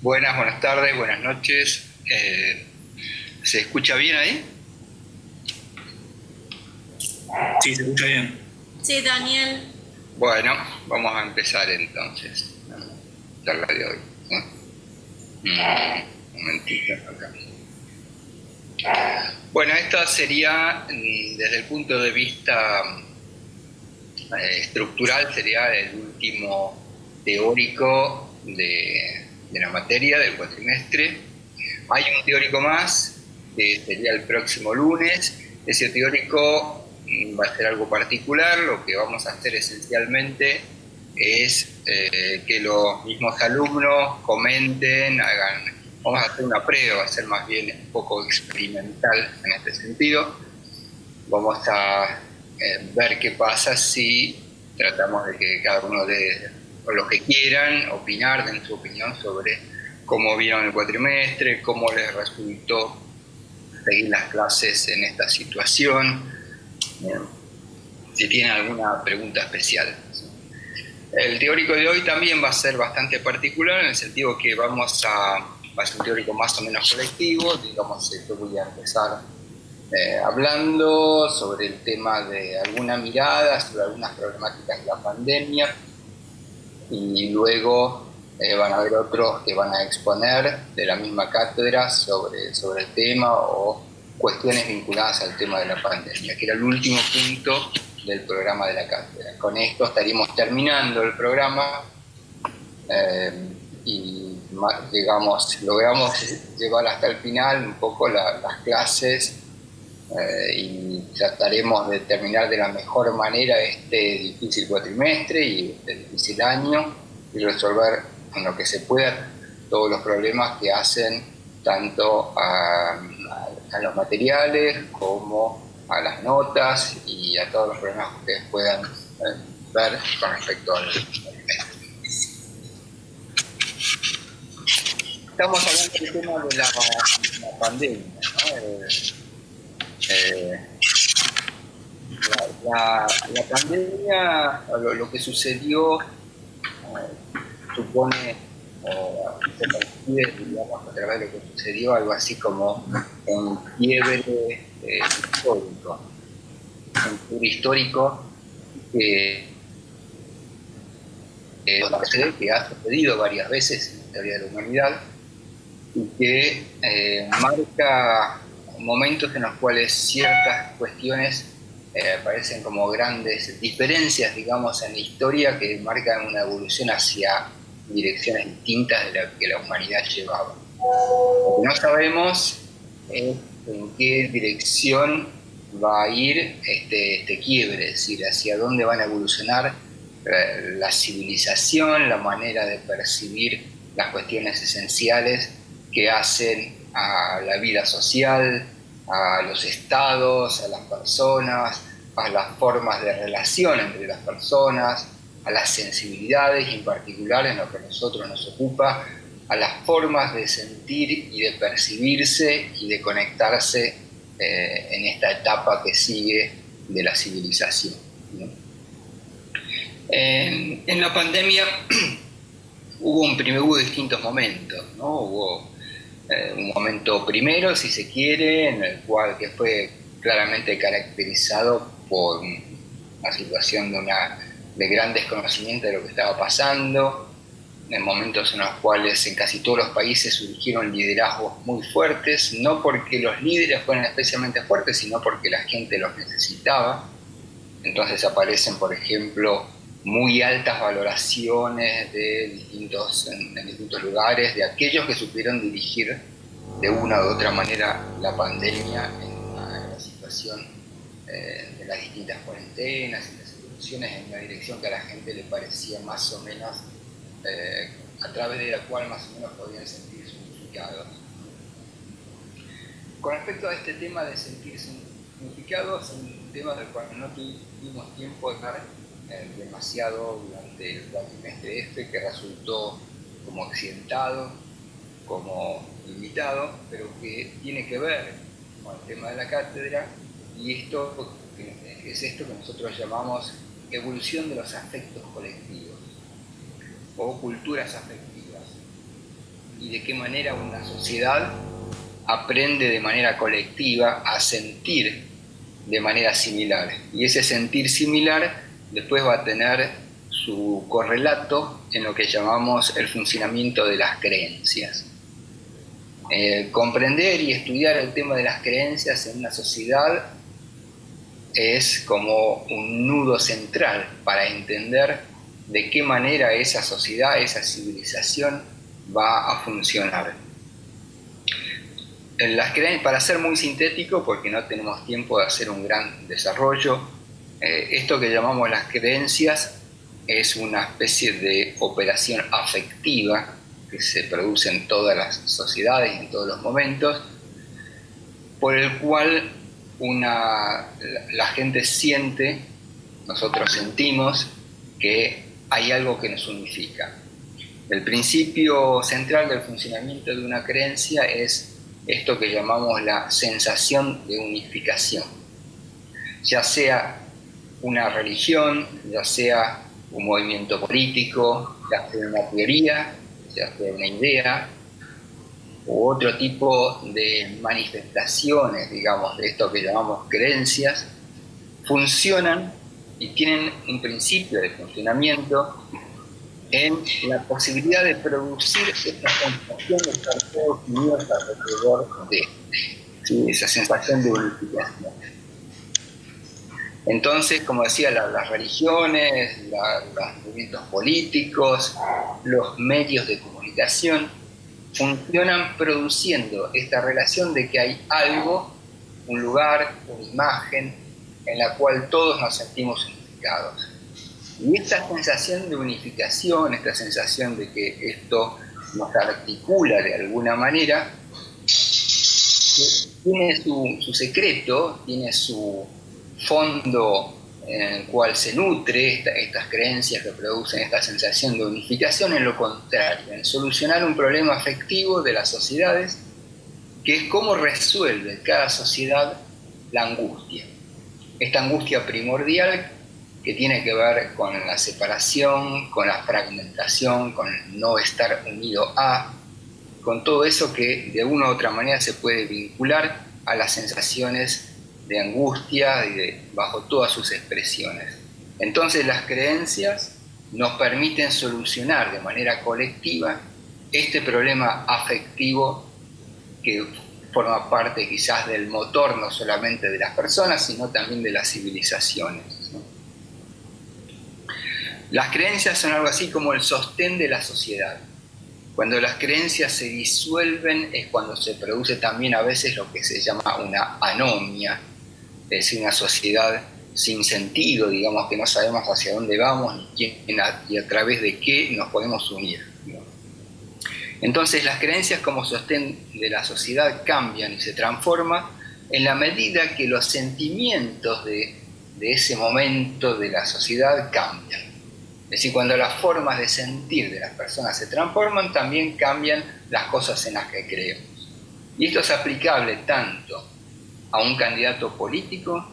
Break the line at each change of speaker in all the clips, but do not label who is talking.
Buenas tardes, buenas noches. ¿Se escucha bien ahí?
Sí, se escucha bien.
Sí, Daniel.
Bueno, vamos a empezar entonces la charla de hoy, ¿no? Un momentito acá. Bueno, esta sería, desde el punto de vista estructural, sería el último teórico de la materia del cuatrimestre. Hay un teórico más, que sería el próximo lunes. Ese teórico va a ser algo particular. Lo que vamos a hacer esencialmente es que los mismos alumnos comenten, vamos a hacer una prueba, va a ser más bien un poco experimental en este sentido. Vamos a ver qué pasa si tratamos de que cada uno de los que quieran opinar, den su opinión sobre cómo vieron el cuatrimestre, cómo les resultó seguir las clases en esta situación, si tienen alguna pregunta especial. El teórico de hoy también va a ser bastante particular en el sentido que va a ser un teórico más o menos colectivo. Digamos, yo voy a empezar hablando sobre el tema de alguna mirada sobre algunas problemáticas de la pandemia, y luego van a haber otros que van a exponer de la misma cátedra sobre el tema o cuestiones vinculadas al tema de la pandemia, que era el último punto del programa de la cátedra. Con esto estaríamos terminando el programa y, digamos, logramos llevar hasta el final un poco las clases y trataremos de terminar de la mejor manera este difícil cuatrimestre y este difícil año y resolver en lo que se pueda todos los problemas que hacen tanto a los materiales como a las notas y a todos los problemas que ustedes puedan ver con respecto al cuatrimestre. Estamos hablando del tema de la pandemia, ¿no? La pandemia, lo que sucedió, supone, se percibe, digamos, a través de lo que sucedió, algo así como un quiebre histórico, un quiebre histórico que ha sucedido varias veces en la historia de la humanidad y que marca momentos en los cuales ciertas cuestiones aparecen como grandes diferencias, digamos, en la historia que marcan una evolución hacia direcciones distintas de la que la humanidad llevaba. Lo que no sabemos es en qué dirección va a ir este quiebre, es decir, hacia dónde van a evolucionar la civilización, la manera de percibir las cuestiones esenciales que hacen a la vida social, a los estados, a las personas, a las formas de relación entre las personas, a las sensibilidades y en particular en lo que a nosotros nos ocupa, a las formas de sentir y de percibirse y de conectarse en esta etapa que sigue de la civilización, ¿no? En la pandemia hubo distintos momentos, ¿no? Hubo un momento primero, si se quiere, en el cual que fue claramente caracterizado por una situación de gran desconocimiento de lo que estaba pasando, en momentos en los cuales en casi todos los países surgieron liderazgos muy fuertes, no porque los líderes fueran especialmente fuertes, sino porque la gente los necesitaba. Entonces aparecen, por ejemplo, muy altas valoraciones en distintos lugares de aquellos que supieron dirigir de una u otra manera la pandemia en la situación de las distintas cuarentenas y las soluciones en una dirección que a la gente le parecía más o menos a través de la cual más o menos podían sentirse unificados. Con respecto a este tema de sentirse unificados, es un tema del cual no tuvimos tiempo de hablar demasiado durante el cuatrimestre que resultó como accidentado, como limitado, pero que tiene que ver con el tema de la cátedra, y esto es esto que nosotros llamamos evolución de los afectos colectivos o culturas afectivas. y de qué manera una sociedad aprende de manera colectiva a sentir de manera similar. Y ese sentir similar después va a tener su correlato en lo que llamamos el funcionamiento de las creencias. Comprender y estudiar el tema de las creencias en una sociedad es como un nudo central para entender de qué manera esa sociedad, esa civilización va a funcionar. Para ser muy sintético, porque no tenemos tiempo de hacer un gran desarrollo, esto que llamamos las creencias es una especie de operación afectiva que se produce en todas las sociedades y en todos los momentos, por el cual la gente siente, nosotros sentimos que hay algo que nos unifica. El principio central del funcionamiento de una creencia es esto que llamamos la sensación de unificación, ya sea una religión, ya sea un movimiento político, ya sea una teoría, ya sea una idea, u otro tipo de manifestaciones, digamos, de esto que llamamos creencias, funcionan y tienen un principio de funcionamiento en la posibilidad de producir esta sensación de estar todos unidos alrededor de, ¿sí?, esa sensación de unificación. Entonces, como decía, las religiones, los movimientos políticos, los medios de comunicación funcionan produciendo esta relación de que hay algo, un lugar, una imagen en la cual todos nos sentimos unificados. Y esta sensación de unificación, esta sensación de que esto nos articula de alguna manera, tiene su secreto, tiene su fondo en el cual se nutre estas creencias que producen esta sensación de unificación, en lo contrario, en solucionar un problema afectivo de las sociedades, que es cómo resuelve cada sociedad la angustia. Esta angustia primordial que tiene que ver con la separación, con la fragmentación, con el no estar unido a, con todo eso que de una u otra manera se puede vincular a las sensaciones de angustia y bajo todas sus expresiones. Entonces las creencias nos permiten solucionar de manera colectiva este problema afectivo que forma parte quizás del motor no solamente de las personas, sino también de las civilizaciones, ¿no? Las creencias son algo así como el sostén de la sociedad. Cuando las creencias se disuelven es cuando se produce también a veces lo que se llama una anomia, es decir, una sociedad sin sentido, digamos, que no sabemos hacia dónde vamos ni y a través de qué nos podemos unir, ¿no? Entonces las creencias como sostén de la sociedad cambian y se transforman en la medida que los sentimientos de ese momento de la sociedad cambian. Es decir, cuando las formas de sentir de las personas se transforman, también cambian las cosas en las que creemos. Y esto es aplicable tanto a un candidato político,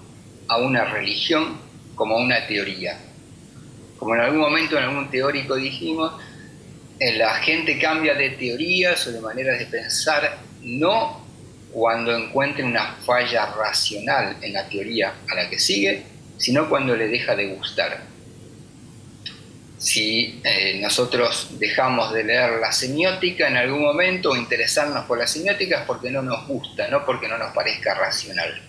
a una religión, como a una teoría. Como en algún momento en algún teórico dijimos, la gente cambia de teorías o de maneras de pensar, no cuando encuentre una falla racional en la teoría a la que sigue, sino cuando le deja de gustar. Si nosotros dejamos de leer la semiótica en algún momento o interesarnos por la semiótica es porque no nos gusta, no porque no nos parezca racional.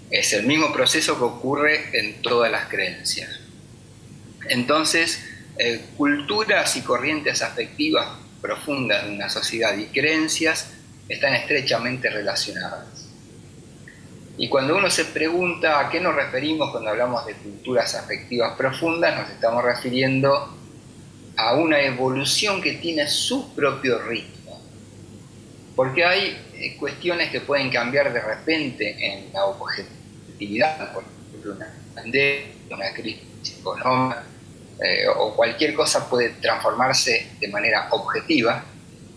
Es el mismo proceso que ocurre en todas las creencias. Entonces, culturas y corrientes afectivas profundas de una sociedad y creencias están estrechamente relacionadas. Y cuando uno se pregunta a qué nos referimos cuando hablamos de culturas afectivas profundas, nos estamos refiriendo a una evolución que tiene su propio ritmo. Porque hay cuestiones que pueden cambiar de repente en la objetividad, por ejemplo, una pandemia, una crisis económica, o cualquier cosa puede transformarse de manera objetiva,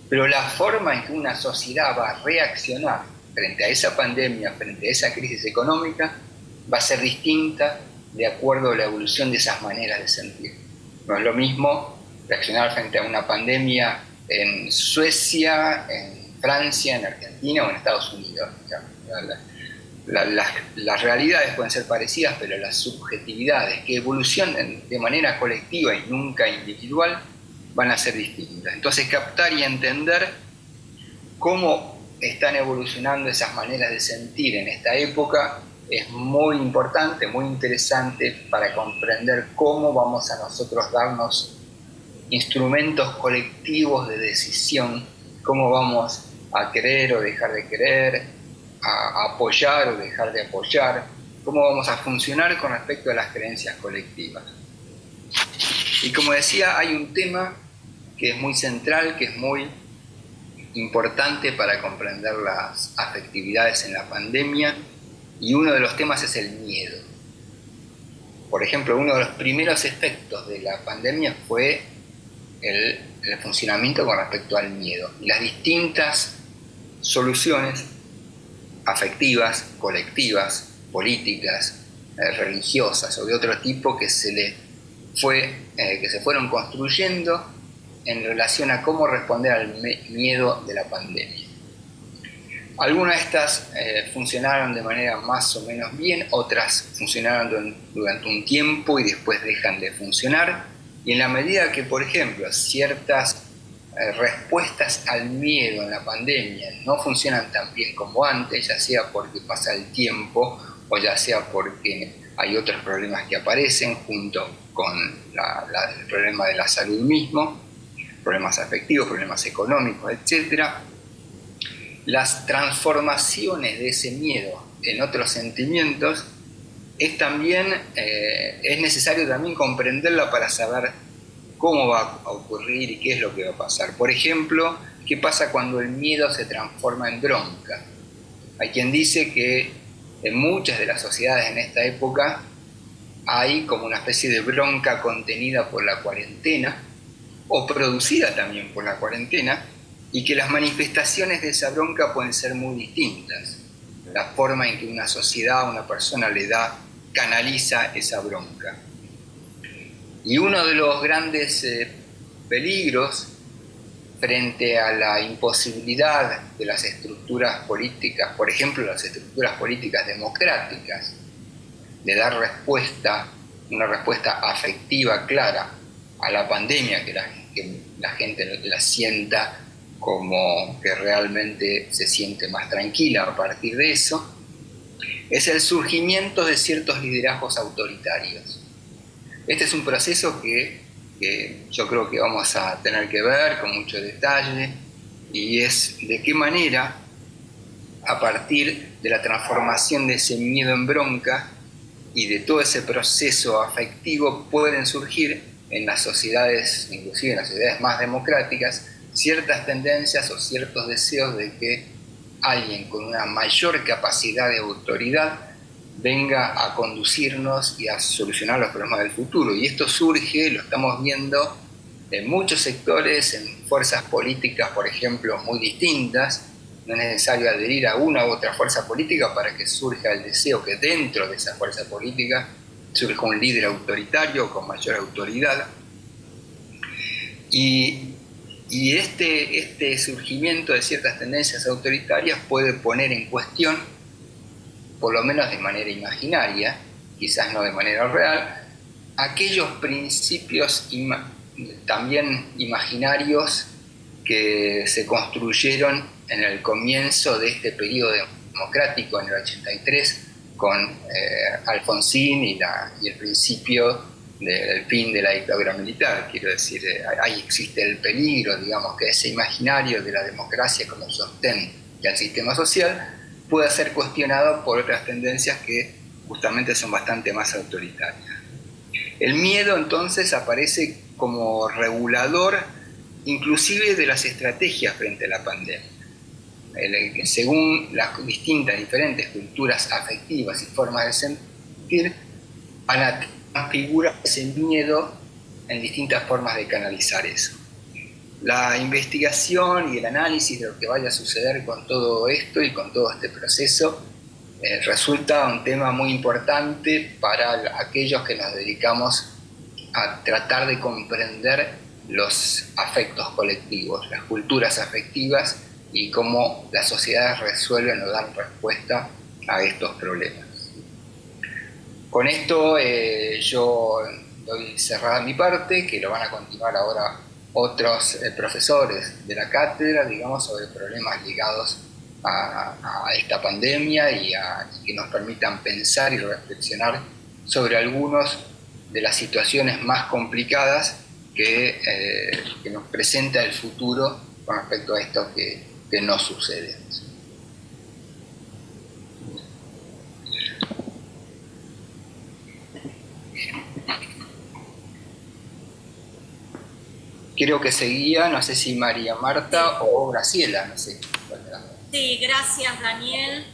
pero la forma en que una sociedad va a reaccionar frente a esa pandemia, frente a esa crisis económica, va a ser distinta de acuerdo a la evolución de esas maneras de sentir. No es lo mismo reaccionar frente a una pandemia en Suecia, en Francia, en Argentina o en Estados Unidos. Las realidades pueden ser parecidas, pero las subjetividades que evolucionan de manera colectiva y nunca individual van a ser distintas. Entonces, captar y entender cómo están evolucionando esas maneras de sentir en esta época es muy importante, muy interesante para comprender cómo vamos a nosotros darnos instrumentos colectivos de decisión, cómo vamos a querer o dejar de querer, a apoyar o dejar de apoyar, cómo vamos a funcionar con respecto a las creencias colectivas. Y como decía, hay un tema que es muy central, que es muy importante para comprender las afectividades en la pandemia, y uno de los temas es el miedo. Por ejemplo, uno de los primeros efectos de la pandemia fue el funcionamiento con respecto al miedo y las distintas soluciones afectivas, colectivas, políticas, religiosas o de otro tipo que se fueron construyendo en relación a cómo responder al miedo de la pandemia. Algunas de estas funcionaron de manera más o menos bien, otras funcionaron durante un tiempo y después dejan de funcionar. Y en la medida que, por ejemplo, ciertas respuestas al miedo en la pandemia no funcionan tan bien como antes, ya sea porque pasa el tiempo o ya sea porque hay otros problemas que aparecen junto con el problema de la salud mismo, problemas afectivos, problemas económicos, etc. Las transformaciones de ese miedo en otros sentimientos es necesario también comprenderla para saber cómo va a ocurrir y qué es lo que va a pasar. Por ejemplo, ¿qué pasa cuando el miedo se transforma en bronca? Hay quien dice que en muchas de las sociedades en esta época hay como una especie de bronca contenida por la cuarentena o producida también por la cuarentena, y que las manifestaciones de esa bronca pueden ser muy distintas. La forma en que una sociedad, una persona canaliza esa bronca. Y uno de los grandes peligros frente a la imposibilidad de las estructuras políticas, por ejemplo las estructuras políticas democráticas, de dar una respuesta afectiva clara a la pandemia, que la gente la sienta como que realmente se siente más tranquila a partir de eso, es el surgimiento de ciertos liderazgos autoritarios. Este es un proceso que yo creo que vamos a tener que ver con mucho detalle, y es de qué manera, a partir de la transformación de ese miedo en bronca y de todo ese proceso afectivo, pueden surgir en las sociedades, inclusive en las sociedades más democráticas, ciertas tendencias o ciertos deseos de que alguien con una mayor capacidad de autoridad venga a conducirnos y a solucionar los problemas del futuro. Y esto surge, lo estamos viendo en muchos sectores, en fuerzas políticas, por ejemplo, muy distintas. No es necesario adherir a una u otra fuerza política para que surja el deseo que dentro de esa fuerza política surja un líder autoritario con mayor autoridad. Y este surgimiento de ciertas tendencias autoritarias puede poner en cuestión, por lo menos de manera imaginaria, quizás no de manera real, aquellos principios también imaginarios que se construyeron en el comienzo de este periodo democrático en el 83 con Alfonsín y el principio del fin de la dictadura militar. Quiero decir, ahí existe el peligro, digamos, que ese imaginario de la democracia como sostén del sistema social pueda ser cuestionado por otras tendencias que justamente son bastante más autoritarias. El miedo entonces aparece como regulador inclusive de las estrategias frente a la pandemia. Según las diferentes culturas afectivas y formas de sentir, van a configurar ese miedo en distintas formas de canalizar eso. La investigación y el análisis de lo que vaya a suceder con todo esto y con todo este proceso resulta un tema muy importante para aquellos que nos dedicamos a tratar de comprender los afectos colectivos, las culturas afectivas y cómo las sociedades resuelven o dan respuesta a estos problemas. Con esto yo doy cerrada mi parte, que lo van a continuar ahora otros profesores de la cátedra, digamos, sobre problemas ligados a esta pandemia y que nos permitan pensar y reflexionar sobre algunas de las situaciones más complicadas que nos presenta el futuro con respecto a esto que no sucede. Creo que seguía, no sé si María Marta o Graciela, no sé.
Sí, gracias Daniel.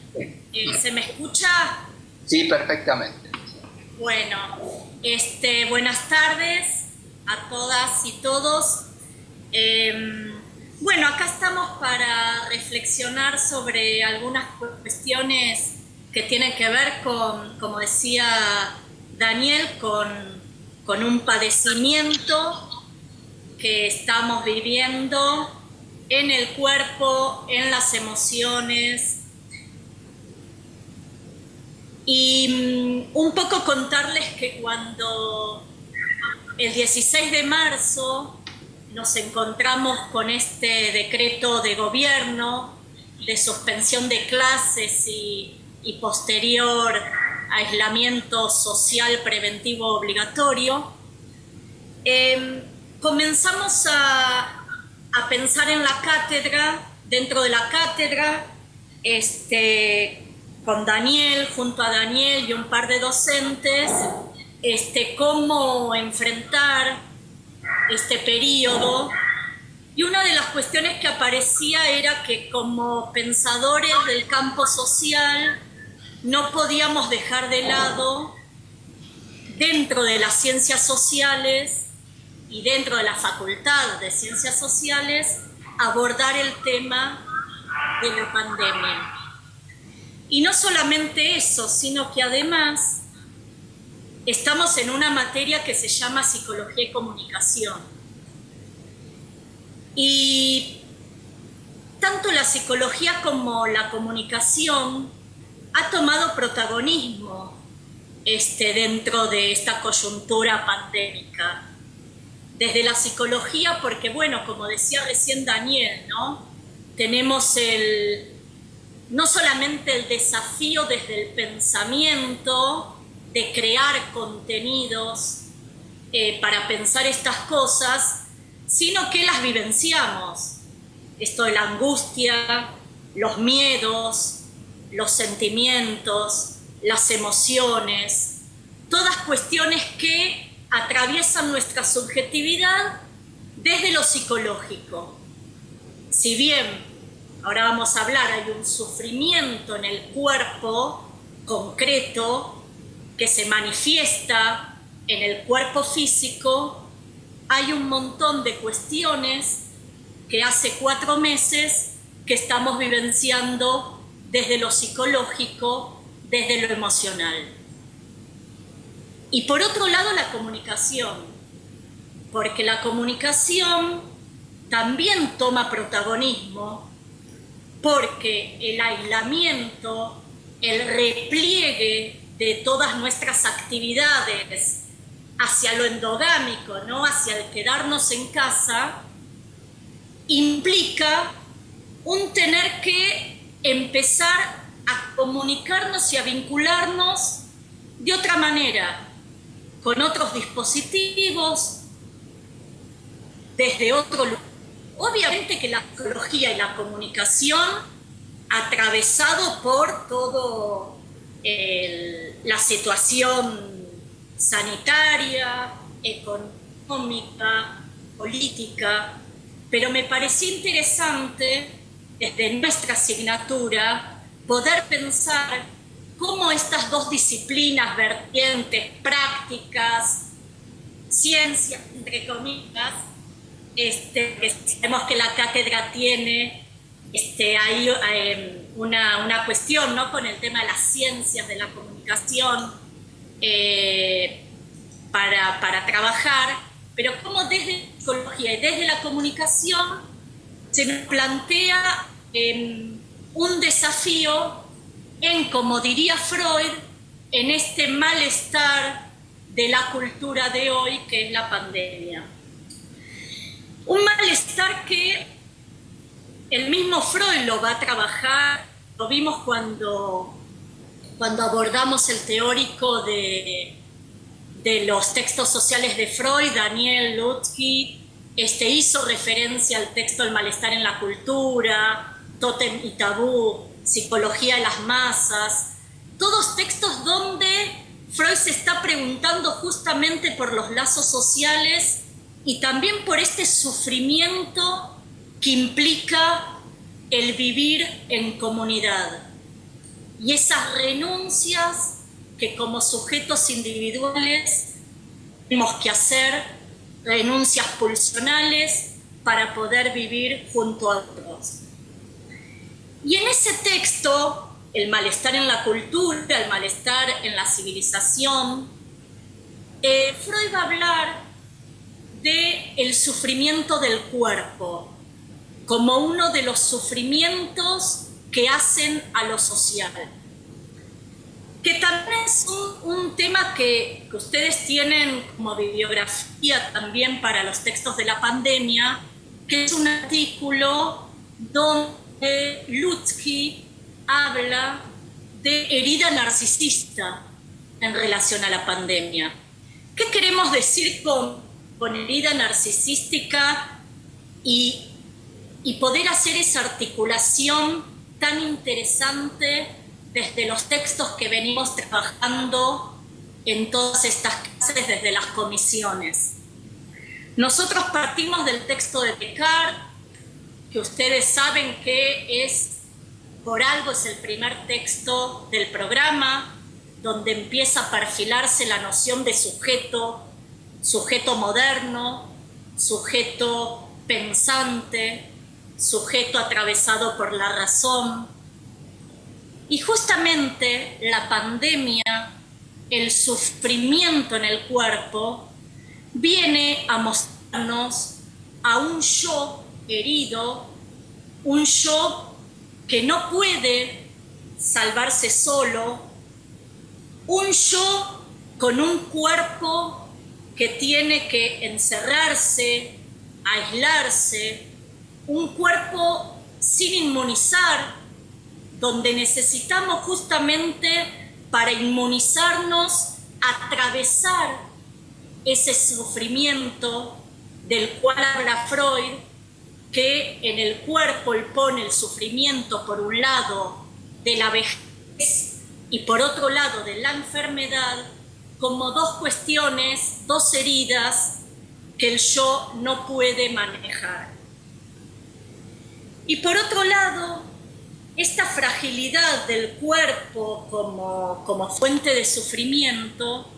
¿Se me escucha?
Sí, perfectamente.
Bueno, buenas tardes a todas y todos. Bueno, acá estamos para reflexionar sobre algunas cuestiones que tienen que ver con, como decía Daniel, con un padecimiento que estamos viviendo en el cuerpo, en las emociones. Y un poco contarles que cuando el 16 de marzo nos encontramos con este decreto de gobierno de suspensión de clases y posterior aislamiento social preventivo obligatorio, comenzamos a pensar en la cátedra, dentro de la cátedra, con Daniel, junto a Daniel y un par de docentes, cómo enfrentar este periodo. Y una de las cuestiones que aparecía era que como pensadores del campo social no podíamos dejar de lado, dentro de las ciencias sociales y dentro de la Facultad de Ciencias Sociales, abordar el tema de la pandemia. Y no solamente eso, sino que además estamos en una materia que se llama Psicología y Comunicación. Y tanto la psicología como la comunicación ha tomado protagonismo dentro de esta coyuntura pandémica. Desde la psicología, porque bueno, como decía recién Daniel, ¿no? Tenemos no solamente el desafío desde el pensamiento de crear contenidos para pensar estas cosas, sino que las vivenciamos. Esto de la angustia, los miedos, los sentimientos, las emociones, todas cuestiones que atraviesan nuestra subjetividad desde lo psicológico. Si bien, ahora vamos a hablar, hay un sufrimiento en el cuerpo concreto que se manifiesta en el cuerpo físico, hay un montón de cuestiones que hace 4 meses que estamos vivenciando desde lo psicológico, desde lo emocional. Y por otro lado, la comunicación, porque la comunicación también toma protagonismo, porque el aislamiento, el repliegue de todas nuestras actividades hacia lo endogámico, ¿no? Hacia el quedarnos en casa, implica un tener que empezar a comunicarnos y a vincularnos de otra manera, con otros dispositivos, desde otro lugar. Obviamente que la psicología y la comunicación, atravesado por todo la situación sanitaria, económica, política, pero me pareció interesante desde nuestra asignatura poder pensar cómo estas dos disciplinas vertientes, prácticas, ciencias, entre comillas, que sabemos que la cátedra tiene hay una cuestión, ¿no?, con el tema de las ciencias de la comunicación para trabajar, pero cómo desde la psicología y desde la comunicación se nos plantea un desafío en, como diría Freud, en este malestar de la cultura de hoy, que es la pandemia. Un malestar que el mismo Freud lo va a trabajar, lo vimos cuando abordamos el teórico de los textos sociales de Freud. Daniel Lutzky hizo referencia al texto El malestar en la cultura, Tótem y tabú, Psicología de las masas, todos textos donde Freud se está preguntando justamente por los lazos sociales y también por este sufrimiento que implica el vivir en comunidad y esas renuncias que como sujetos individuales tenemos que hacer, renuncias pulsionales para poder vivir junto a otros. Y en ese texto, el malestar en la cultura, el malestar en la civilización, Freud va a hablar del sufrimiento del cuerpo como uno de los sufrimientos que hacen a lo social. Que también es un tema que ustedes tienen como bibliografía también para los textos de la pandemia, que es un artículo donde Lutzky habla de herida narcisista en relación a la pandemia. ¿Qué queremos decir con herida narcisística y poder hacer esa articulación tan interesante desde los textos que venimos trabajando en todas estas clases desde las comisiones? Nosotros partimos del texto de Descartes, que ustedes saben que por algo es el primer texto del programa, donde empieza a perfilarse la noción de sujeto moderno, sujeto pensante, sujeto atravesado por la razón. Y justamente la pandemia, el sufrimiento en el cuerpo, viene a mostrarnos a un yo herido, un yo que no puede salvarse solo, un yo con un cuerpo que tiene que encerrarse, aislarse, un cuerpo sin inmunizar, donde necesitamos justamente para inmunizarnos atravesar ese sufrimiento del cual habla Freud, que en el cuerpo él pone el sufrimiento por un lado de la vejez y por otro lado de la enfermedad, como dos cuestiones, dos heridas que el yo no puede manejar. Y por otro lado, esta fragilidad del cuerpo como fuente de sufrimiento,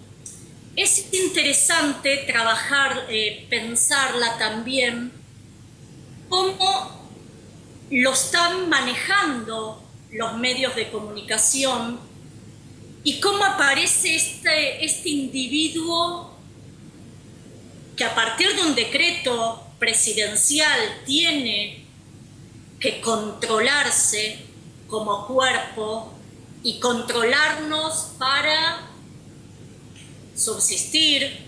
es interesante trabajar, pensarla también, cómo lo están manejando los medios de comunicación y cómo aparece este individuo que a partir de un decreto presidencial tiene que controlarse como cuerpo y controlarnos para subsistir,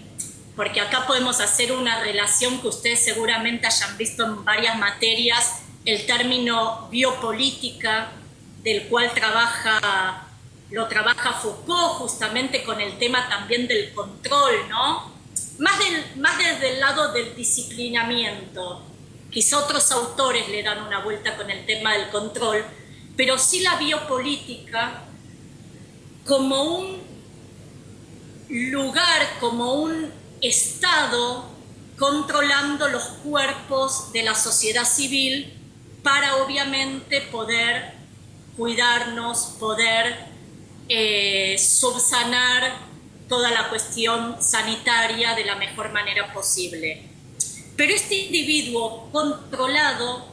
porque acá podemos hacer una relación que ustedes seguramente hayan visto en varias materias, el término biopolítica, del cual lo trabaja Foucault justamente con el tema también del control, ¿no? Más desde el lado del disciplinamiento. Quizá otros autores le dan una vuelta con el tema del control, pero sí la biopolítica como un lugar, como un estado controlando los cuerpos de la sociedad civil para obviamente poder cuidarnos, poder subsanar toda la cuestión sanitaria de la mejor manera posible. Pero este individuo controlado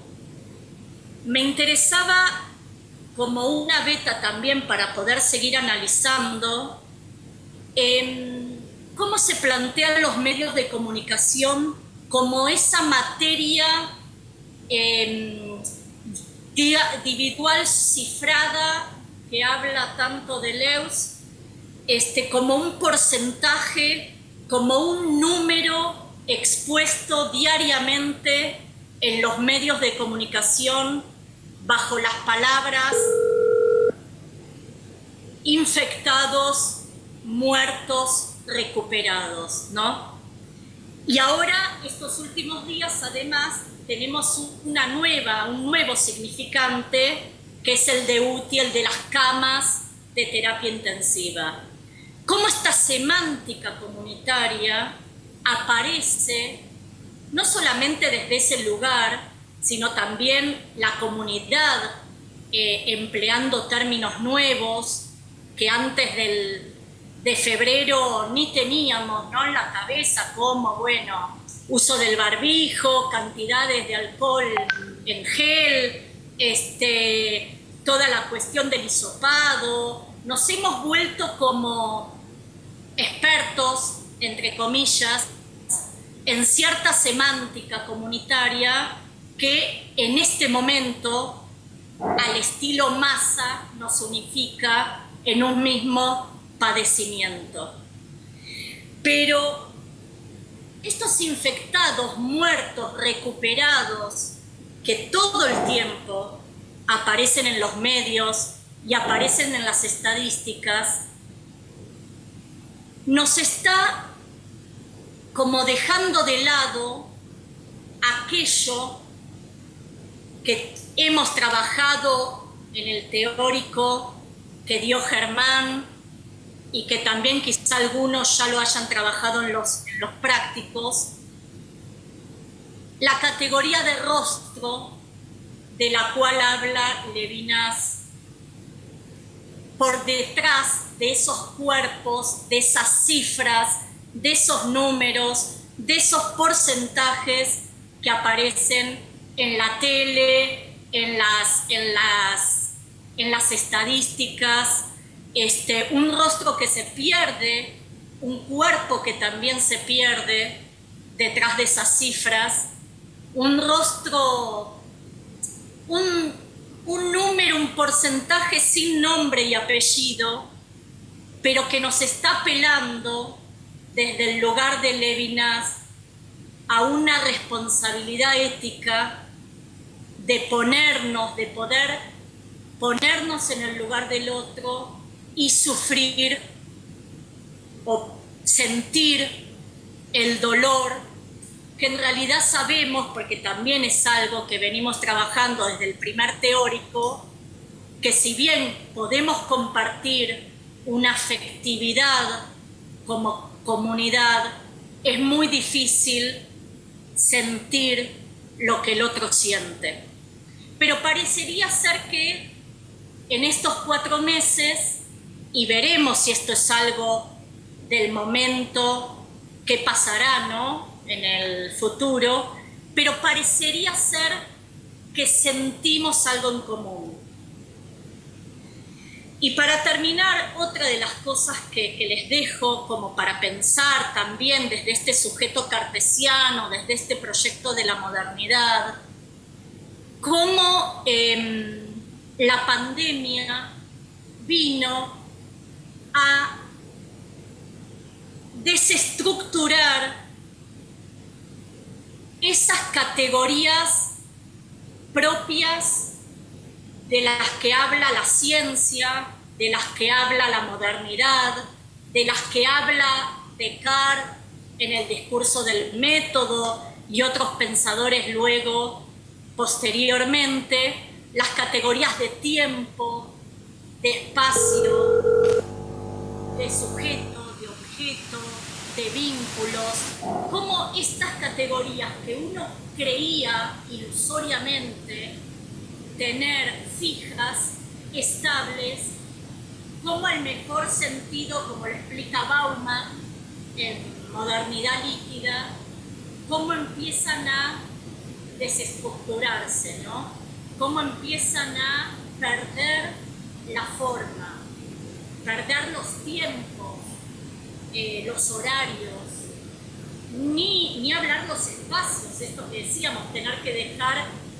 me interesaba como una beta también para poder seguir analizando cómo se plantean los medios de comunicación como esa materia individual cifrada que habla tanto Deleuze, como un porcentaje, como un número expuesto diariamente en los medios de comunicación bajo las palabras infectados, muertos, recuperados, ¿no? Y ahora, estos últimos días, además, tenemos un nuevo significante, que es el de UTI, el de las camas de terapia intensiva. Cómo esta semántica comunitaria aparece no solamente desde ese lugar, sino también la comunidad empleando términos nuevos que antes de febrero ni teníamos, ¿no?, en la cabeza, como, bueno, uso del barbijo, cantidades de alcohol en gel, toda la cuestión del hisopado. Nos hemos vuelto como expertos, entre comillas, en cierta semántica comunitaria que en este momento, al estilo masa, nos unifica en un mismo padecimiento. Pero estos infectados, muertos, recuperados, que todo el tiempo aparecen en los medios y aparecen en las estadísticas, nos está como dejando de lado aquello que hemos trabajado en el teórico que dio Germán y que también quizá algunos ya lo hayan trabajado en los prácticos, la categoría de rostro de la cual habla Levinas. Por detrás de esos cuerpos, de esas cifras, de esos números, de esos porcentajes que aparecen en la tele, en las estadísticas, un rostro que se pierde, un cuerpo que también se pierde detrás de esas cifras, un rostro, un número, un porcentaje sin nombre y apellido, pero que nos está apelando desde el lugar de Levinas a una responsabilidad ética de poder ponernos en el lugar del otro y sufrir o sentir el dolor que en realidad sabemos, porque también es algo que venimos trabajando desde el primer teórico, que si bien podemos compartir una afectividad como comunidad, es muy difícil sentir lo que el otro siente. Pero parecería ser que en estos 4 meses, y veremos si esto es algo del momento, qué pasará, ¿no?, en el futuro, pero parecería ser que sentimos algo en común. Y para terminar, otra de las cosas que les dejo como para pensar también desde este sujeto cartesiano, desde este proyecto de la modernidad, cómo la pandemia vino a desestructurar esas categorías propias de las que habla la ciencia, de las que habla la modernidad, de las que habla Descartes en el discurso del método y otros pensadores luego, posteriormente, las categorías de tiempo, de espacio, de sujeto, de objeto, de vínculos, como estas categorías que uno creía ilusoriamente tener fijas, estables, como el mejor sentido, como lo explica Bauman en Modernidad Líquida, cómo empiezan a desestructurarse, ¿no? Cómo empiezan a perder la forma, perder los tiempos, los horarios, ni hablar los espacios, esto que decíamos, tener que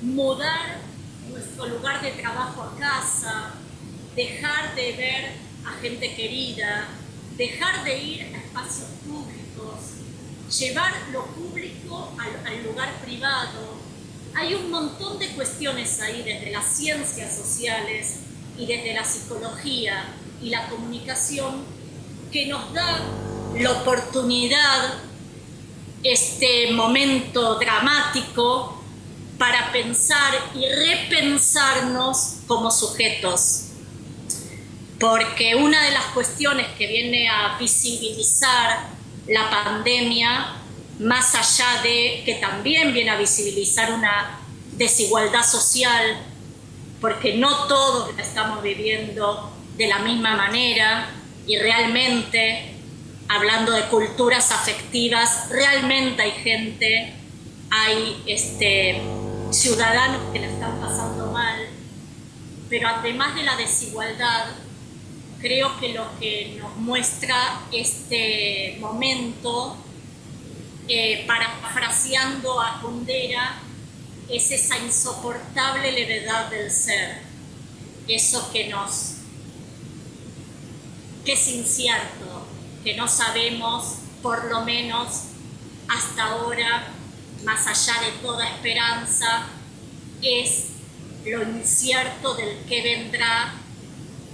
mudar nuestro lugar de trabajo a casa, dejar de ver a gente querida, dejar de ir a espacios públicos, llevar lo público al lugar privado. Hay un montón de cuestiones ahí desde las ciencias sociales y desde la psicología y la comunicación que nos da la oportunidad, este momento dramático, para pensar y repensarnos como sujetos. Porque una de las cuestiones que viene a visibilizar la pandemia, más allá de que también viene a visibilizar una desigualdad social, porque no todos la estamos viviendo de la misma manera, y realmente, hablando de culturas afectivas, realmente hay gente, hay ciudadanos que la están pasando mal, pero además de la desigualdad, creo que lo que nos muestra este momento, parafraseando a Kundera, es esa insoportable levedad del ser, eso que es incierto, que no sabemos, por lo menos hasta ahora, más allá de toda esperanza, es lo incierto del que vendrá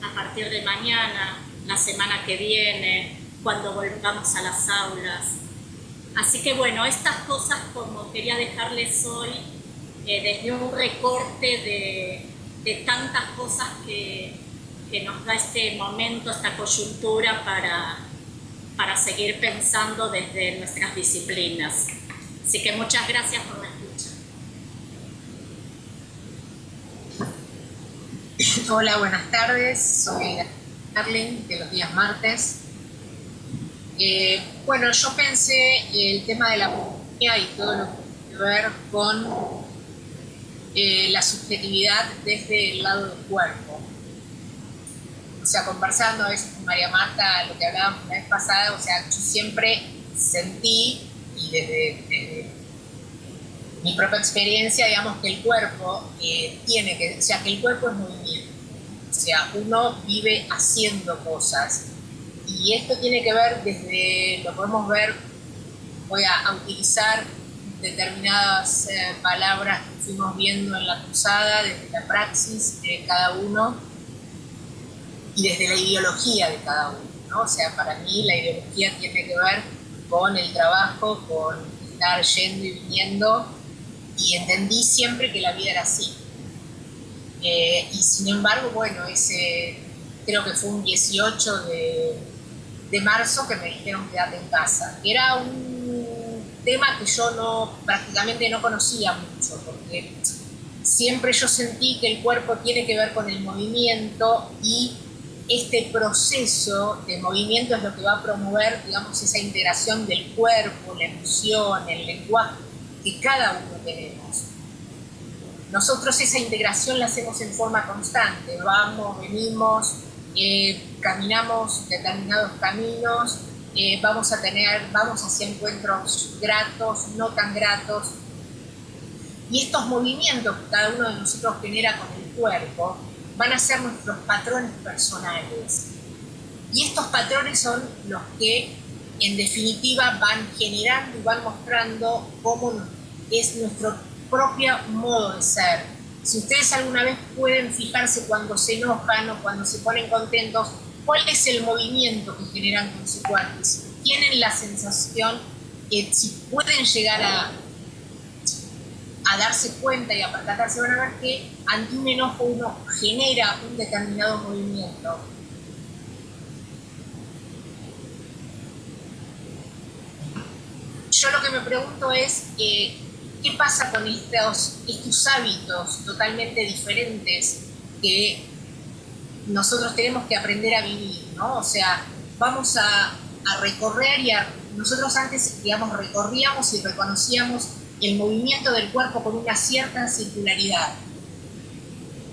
a partir de mañana, la semana que viene, cuando volvamos a las aulas. Así que bueno, estas cosas como quería dejarles hoy, desde un recorte de tantas cosas que nos da este momento, esta coyuntura para seguir pensando desde nuestras disciplinas. Así que muchas gracias por la escucha.
Hola, buenas tardes. Soy Arlen de los días martes. Bueno, yo pensé el tema de la pandemia y todo lo que tiene que ver con la subjetividad desde el lado del cuerpo. O sea, conversando a veces con María Marta, lo que hablábamos la vez pasada, o sea, yo siempre sentí, y desde mi propia experiencia, digamos, que el cuerpo tiene que, o sea, que el cuerpo es movimiento. O sea, uno vive haciendo cosas. Y esto tiene que ver desde, lo podemos ver, voy a utilizar determinadas palabras que fuimos viendo en la cruzada, desde la praxis de cada uno y desde la ideología de cada uno, ¿no? O sea, para mí la ideología tiene que ver con el trabajo, con estar yendo y viniendo, y entendí siempre que la vida era así. Y sin embargo, bueno, creo que fue un 18 de marzo que me dijeron quédate en casa. Era un tema que yo prácticamente no conocía mucho, porque siempre yo sentí que el cuerpo tiene que ver con el movimiento, y este proceso de movimiento es lo que va a promover, digamos, esa integración del cuerpo, la emoción, el lenguaje que cada uno tenemos. Nosotros esa integración la hacemos en forma constante, vamos, venimos, caminamos determinados caminos, vamos hacia encuentros gratos, no tan gratos, y estos movimientos que cada uno de nosotros genera con el cuerpo van a ser nuestros patrones personales, y estos patrones son los que en definitiva van generando y van mostrando cómo es nuestro propio modo de ser. Si ustedes alguna vez pueden fijarse cuando se enojan o cuando se ponen contentos, cuál es el movimiento que generan con su cuerpo. Si tienen la sensación, si pueden llegar a darse cuenta y a percatarse, van a ver que ante un enojo uno genera un determinado movimiento. Yo lo que me pregunto es ¿qué pasa con estos hábitos totalmente diferentes que nosotros tenemos que aprender a vivir, ¿no? O sea, vamos a recorrer nosotros antes, digamos, recorríamos y reconocíamos el movimiento del cuerpo con una cierta circularidad.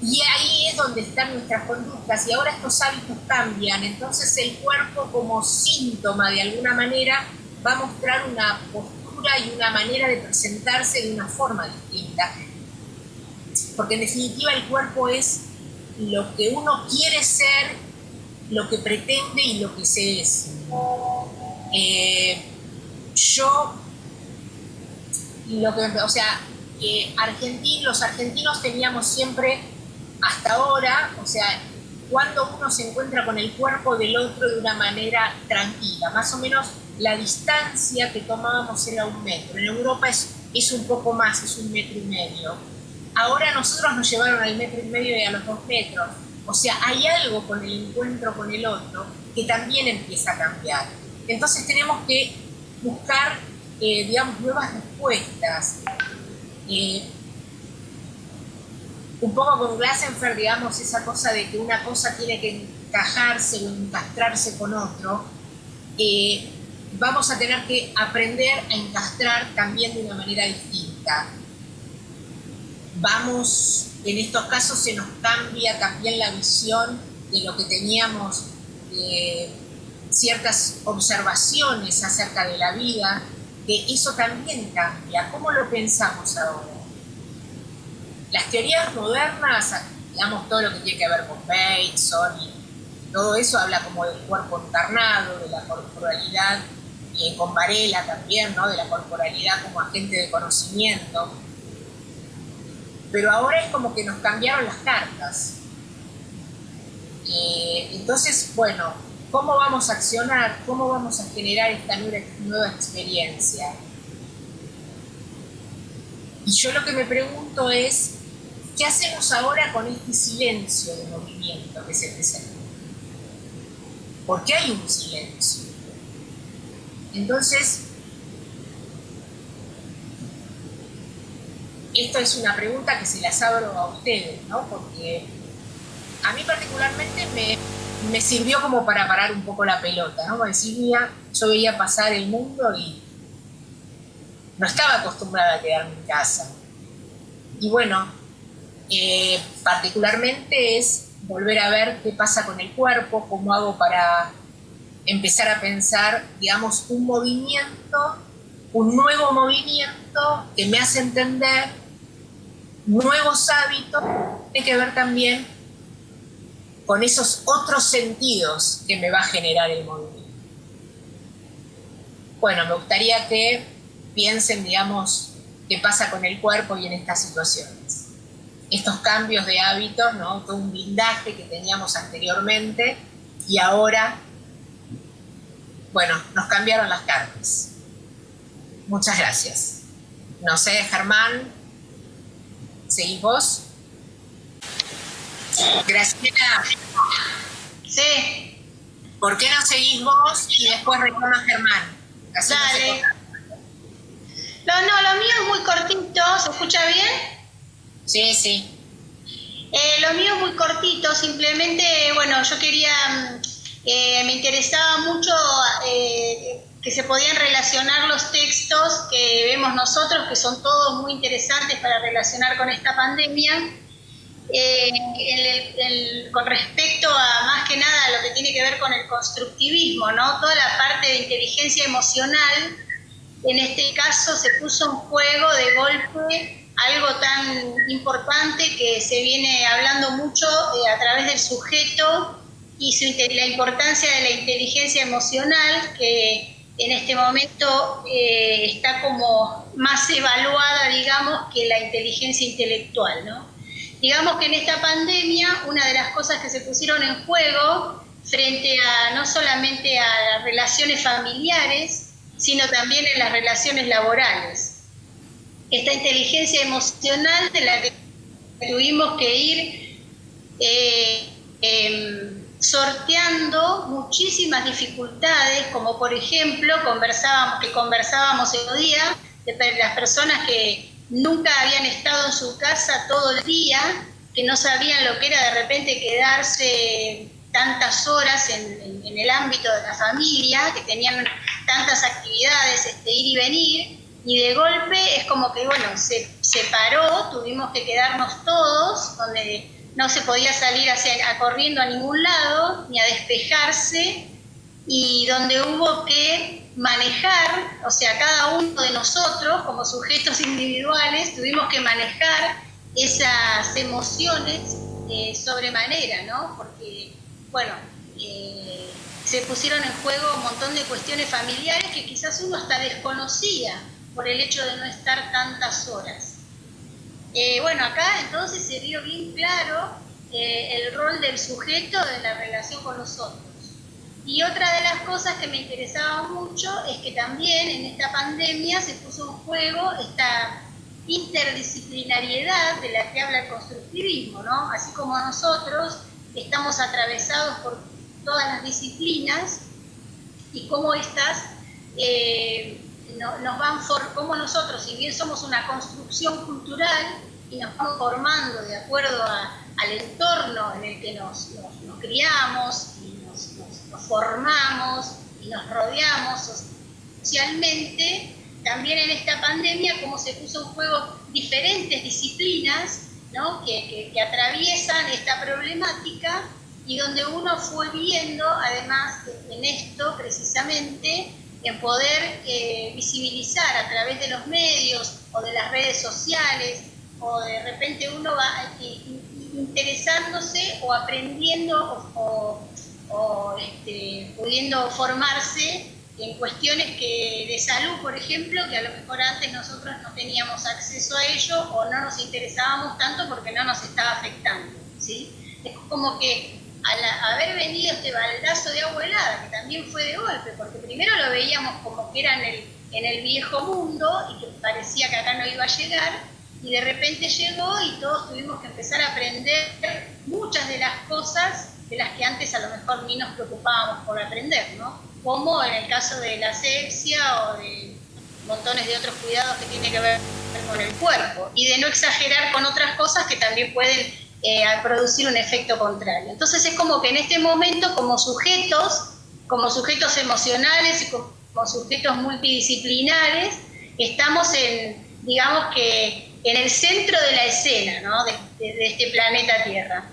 Y ahí es donde están nuestras conductas, y ahora estos hábitos cambian, entonces el cuerpo como síntoma de alguna manera va a mostrar una postura y una manera de presentarse de una forma distinta. Porque en definitiva el cuerpo es lo que uno quiere ser, lo que pretende y lo que se es. Los argentinos teníamos siempre, hasta ahora, o sea, cuando uno se encuentra con el cuerpo del otro de una manera tranquila, más o menos la distancia que tomábamos era 1 metro. En Europa es un poco más, es 1,5 metros. Ahora nosotros nos llevaron al 1,5 metro y a los 2 metros. O sea, hay algo con el encuentro con el otro que también empieza a cambiar. Entonces tenemos que buscar, digamos, nuevas respuestas. Un poco con Glassenfer, digamos, esa cosa de que una cosa tiene que encajarse o encastrarse con otro, vamos a tener que aprender a encastrar también de una manera distinta. En estos casos se nos cambia también la visión de lo que teníamos, de ciertas observaciones acerca de la vida, que eso también cambia. ¿Cómo lo pensamos ahora? Las teorías modernas, digamos, todo lo que tiene que ver con Bateson y todo eso habla como del cuerpo encarnado, de la corporalidad, con Varela también, ¿no? De la corporalidad como agente de conocimiento. Pero ahora es como que nos cambiaron las cartas. Entonces, bueno, ¿cómo vamos a accionar? ¿Cómo vamos a generar esta nueva experiencia? Y yo lo que me pregunto es, ¿qué hacemos ahora con este silencio de movimiento que se presenta? ¿Por qué hay un silencio? Entonces, esto es una pregunta que se las abro a ustedes, ¿no? Porque a mí particularmente me sirvió como para parar un poco la pelota, ¿no? Como decía, yo veía pasar el mundo y no estaba acostumbrada a quedarme en casa. Y bueno, particularmente es volver a ver qué pasa con el cuerpo, cómo hago para empezar a pensar, digamos, un nuevo movimiento que me hace entender nuevos hábitos, tiene que ver también con esos otros sentidos que me va a generar el movimiento. Bueno, me gustaría que piensen, digamos, qué pasa con el cuerpo y en estas situaciones. Estos cambios de hábitos, ¿no? Todo un blindaje que teníamos anteriormente y ahora, bueno, nos cambiaron las cartas. Muchas gracias. No sé, Germán, ¿seguís vos? Graciela.
Sí.
¿Por qué no seguís vos y después retoma Germán? Así
dale. No, lo mío es muy cortito. ¿Se escucha bien?
Sí, sí.
Lo mío es muy cortito. Simplemente, bueno, yo quería... me interesaba mucho que se podían relacionar los textos que vemos nosotros, que son todos muy interesantes para relacionar con esta pandemia, con respecto a más que nada a lo que tiene que ver con el constructivismo, ¿no? Toda la parte de inteligencia emocional, en este caso se puso en juego de golpe algo tan importante que se viene hablando mucho a través del sujeto y la importancia de la inteligencia emocional, que en este momento está como más evaluada, digamos, que la inteligencia intelectual, ¿no? Digamos que en esta pandemia una de las cosas que se pusieron en juego frente a no solamente a las relaciones familiares, sino también en las relaciones laborales. Esta inteligencia emocional de la que tuvimos que ir sorteando muchísimas dificultades, como por ejemplo conversábamos el otro día, de las personas que nunca habían estado en su casa todo el día, que no sabían lo que era de repente quedarse tantas horas en el ámbito de la familia, que tenían tantas actividades, ir y venir, y de golpe es como que, bueno, se paró, tuvimos que quedarnos todos, donde no se podía salir corriendo a ningún lado, ni a despejarse, y donde hubo que manejar, o sea, cada uno de nosotros, como sujetos individuales, tuvimos que manejar esas emociones sobremanera, ¿no? Porque, bueno, se pusieron en juego un montón de cuestiones familiares que quizás uno hasta desconocía por el hecho de no estar tantas horas. Bueno, acá entonces se vio bien claro el rol del sujeto en la relación con los otros. Y otra de las cosas que me interesaba mucho es que también en esta pandemia se puso en juego esta interdisciplinariedad de la que habla el constructivismo, ¿no? Así como nosotros estamos atravesados por todas las disciplinas y cómo estas cómo nosotros, si bien somos una construcción cultural y nos vamos formando de acuerdo al entorno en el que nos criamos y nos formamos y nos rodeamos socialmente, también en esta pandemia cómo se puso en juego diferentes disciplinas, ¿no? que atraviesan esta problemática y donde uno fue viendo, además en esto precisamente, en poder visibilizar a través de los medios o de las redes sociales, o de repente uno va interesándose o aprendiendo o pudiendo formarse en cuestiones de salud, por ejemplo, que a lo mejor antes nosotros no teníamos acceso a ello o no nos interesábamos tanto porque no nos estaba afectando, ¿sí? Es como que al haber venido este baldazo de agua helada, que también fue de golpe, porque primero lo veíamos como que era en el viejo mundo y que parecía que acá no iba a llegar, y de repente llegó y todos tuvimos que empezar a aprender muchas de las cosas de las que antes a lo mejor ni nos preocupábamos por aprender, ¿no? Como en el caso de la asepsia o de montones de otros cuidados que tienen que ver con el cuerpo, y de no exagerar con otras cosas que también pueden producir un efecto contrario. Entonces es como que en este momento como sujetos emocionales y como sujetos multidisciplinares, estamos digamos que en el centro de la escena, ¿no? de este planeta Tierra.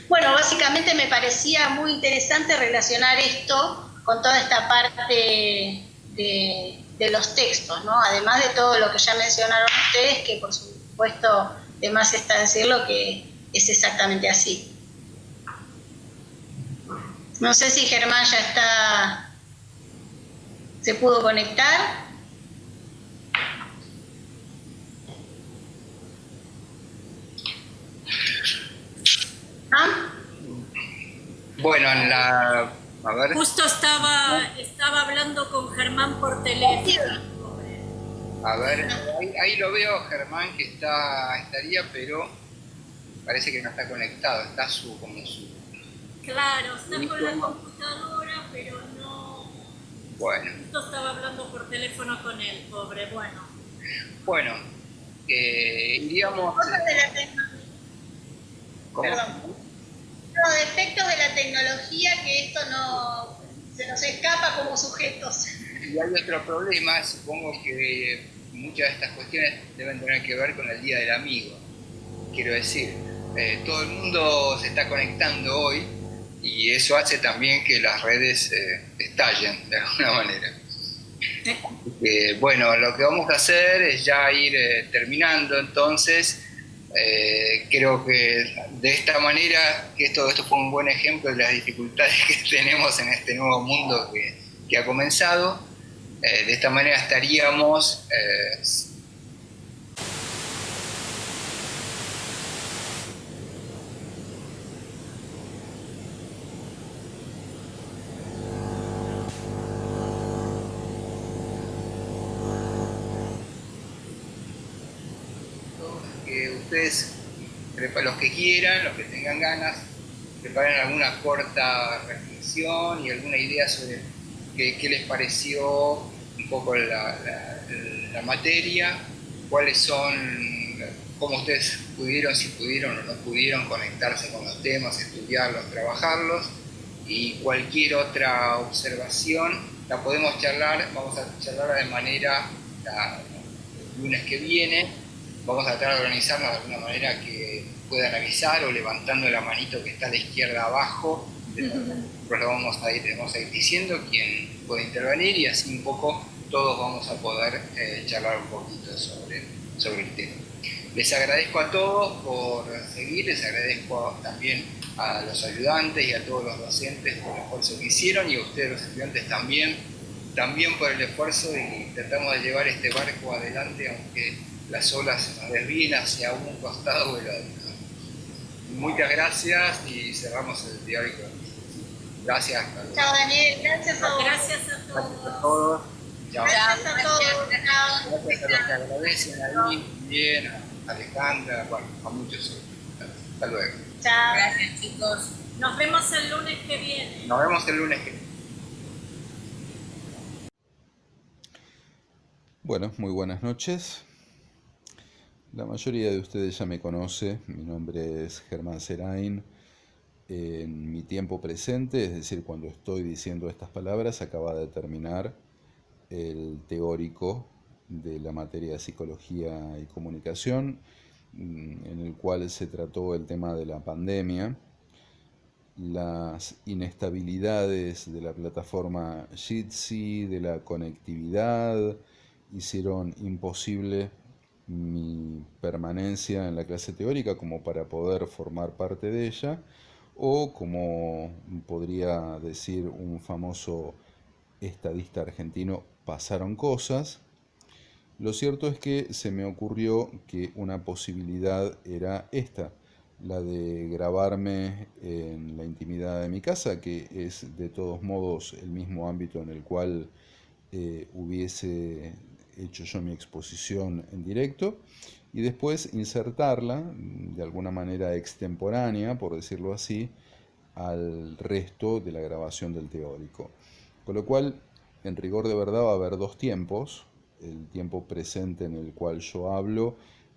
Bueno, básicamente me parecía muy interesante relacionar esto con toda esta parte de los textos, ¿no? Además de todo lo que ya mencionaron ustedes, que por supuesto de más está decirlo que es exactamente así. No sé si Germán ya se pudo conectar. ¿Ah?
Bueno, a ver.
Justo estaba hablando con Germán por teléfono.
A ver, ahí lo veo, Germán, que estaría, pero parece que no está conectado, está como su...
Claro, está con la computadora, pero no...
Bueno.
Justo estaba hablando por teléfono con él, pobre, bueno.
Bueno, iríamos...
Perdón. Los defectos de la tecnología, que esto no se nos escapa como sujetos.
Y hay otro problema, supongo que muchas de estas cuestiones deben tener que ver con el Día del Amigo. Quiero decir, todo el mundo se está conectando hoy y eso hace también que las redes estallen de alguna manera. Bueno, lo que vamos a hacer es ya ir terminando entonces. Creo que de esta manera, que todo esto fue un buen ejemplo de las dificultades que tenemos en este nuevo mundo que ha comenzado. De esta manera estaríamos que ustedes, los que quieran, los que tengan ganas, preparen alguna corta reflexión y alguna idea sobre qué les pareció un poco la materia, cuáles son, cómo ustedes pudieron, si pudieron o no pudieron conectarse con los temas, estudiarlos, trabajarlos, y cualquier otra observación la podemos charlar, vamos a charlar de manera el lunes que viene, vamos a tratar de organizarnos de alguna manera que puedan avisar o levantando la manito que está a la izquierda abajo. Nosotros lo vamos a ir diciendo quién puede intervenir y así un poco todos vamos a poder charlar un poquito sobre el tema. Les agradezco a todos por seguir, les agradezco también a los ayudantes y a todos los docentes por el esfuerzo que hicieron y a ustedes los estudiantes también por el esfuerzo y tratamos de llevar este barco adelante aunque las olas se nos desvíen hacia un costado o el otro. Muchas gracias y cerramos el diario. Gracias, Carlos.
Chao, Daniel. Gracias a todos.
Gracias a
Gracias a
todos.
todos. Chao.
Gracias a todos. Chao.
Gracias a los que agradecen, a mí, bien, a Alejandra, bueno, a muchos. Hasta luego.
Chao.
Gracias, chicos.
Nos vemos el lunes que viene.
Nos vemos el lunes que viene.
Bueno, muy buenas noches. La mayoría de ustedes ya me conoce. Mi nombre es Germán Serain. En mi tiempo presente, es decir, cuando estoy diciendo estas palabras, acaba de terminar el teórico de la materia de Psicología y Comunicación, en el cual se trató el tema de la pandemia, las inestabilidades de la plataforma Jitsi, de la conectividad, hicieron imposible mi permanencia en la clase teórica como para poder formar parte de ella, o como podría decir un famoso estadista argentino, pasaron cosas. Lo cierto es que se me ocurrió que una posibilidad era esta, la de grabarme en la intimidad de mi casa, que es de todos modos el mismo ámbito en el cual hubiese hecho yo mi exposición en directo, y después insertarla de alguna manera extemporánea, por decirlo así, al resto de la grabación del teórico. Con lo cual, en rigor de verdad, va a haber dos tiempos: el tiempo presente en el cual yo hablo,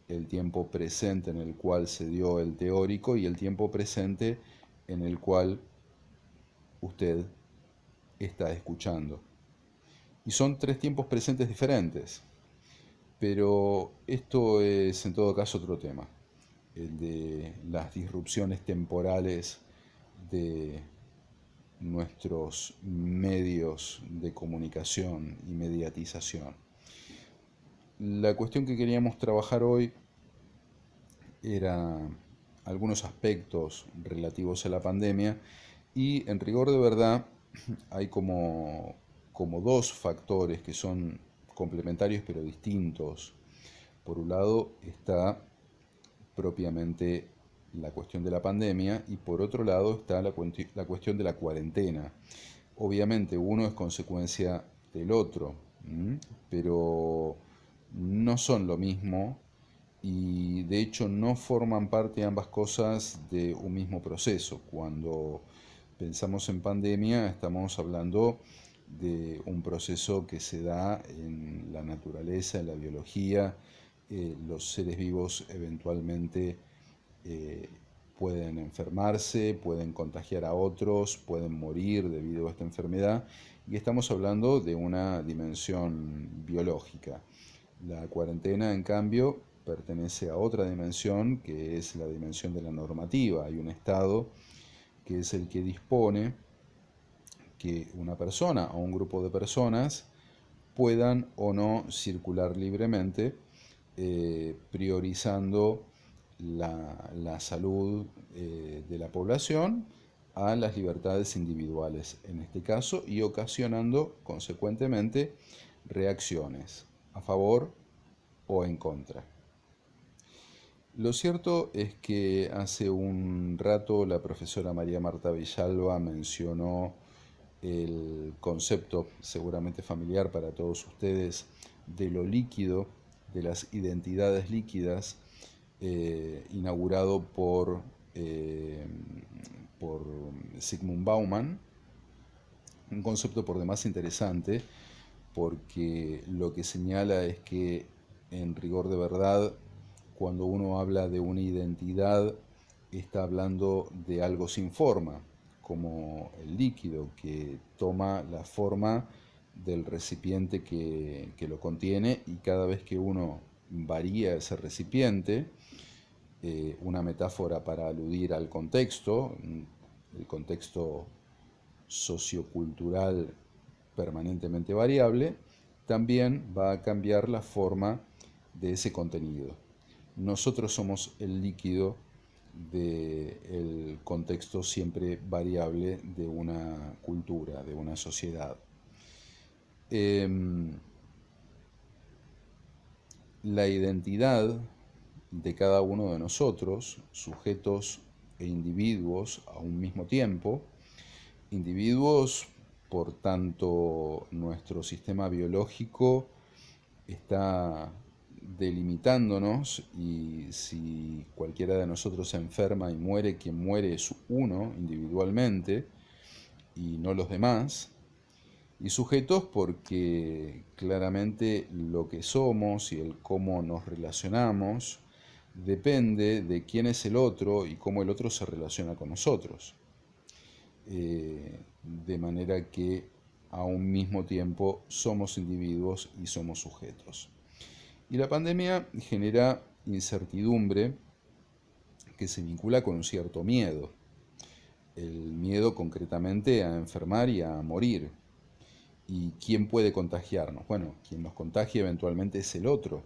el tiempo presente en el cual se dio el teórico y el tiempo presente en el cual usted está escuchando. Y son tres tiempos presentes diferentes, pero esto es en todo caso otro tema, el de las disrupciones temporales de nuestros medios de comunicación y mediatización. La cuestión que queríamos trabajar hoy era algunos aspectos relativos a la pandemia, y en rigor de verdad hay como dos factores que son complementarios pero distintos. Por un lado está propiamente la cuestión de la pandemia y por otro lado está la cuestión de la cuarentena. Obviamente uno es consecuencia del otro, pero no son lo mismo y de hecho no forman parte ambas cosas de un mismo proceso. Cuando pensamos en pandemia estamos hablando de un proceso que se da en la naturaleza, en la biología. Los seres vivos eventualmente pueden enfermarse, pueden contagiar a otros, pueden morir debido a esta enfermedad, y estamos hablando de una dimensión biológica. La cuarentena, en cambio, pertenece a otra dimensión, que es la dimensión de la normativa. Hay un Estado que es el que dispone que una persona o un grupo de personas puedan o no circular libremente, priorizando la salud de la población a las libertades individuales en este caso, y ocasionando consecuentemente reacciones a favor o en contra. Lo cierto es que hace un rato la profesora María Marta Villalba mencionó el concepto seguramente familiar para todos ustedes de lo líquido, de las identidades líquidas, inaugurado por Zygmunt Bauman, un concepto por demás interesante porque lo que señala es que en rigor de verdad, cuando uno habla de una identidad, está hablando de algo sin forma, como el líquido, que toma la forma del recipiente que lo contiene, y cada vez que uno varía ese recipiente, una metáfora para aludir al contexto, el contexto sociocultural permanentemente variable, también va a cambiar la forma de ese contenido. Nosotros somos el líquido del contexto siempre variable de una cultura, de una sociedad. La identidad de cada uno de nosotros, sujetos e individuos a un mismo tiempo, individuos, por tanto, nuestro sistema biológico está delimitándonos, y si cualquiera de nosotros se enferma y muere, quien muere es uno individualmente y no los demás. Y sujetos porque claramente lo que somos y el cómo nos relacionamos depende de quién es el otro y cómo el otro se relaciona con nosotros. De manera que a un mismo tiempo somos individuos y somos sujetos. Y la pandemia genera incertidumbre que se vincula con un cierto miedo. El miedo concretamente a enfermar y a morir. ¿Y quién puede contagiarnos? Bueno, quien nos contagia eventualmente es el otro.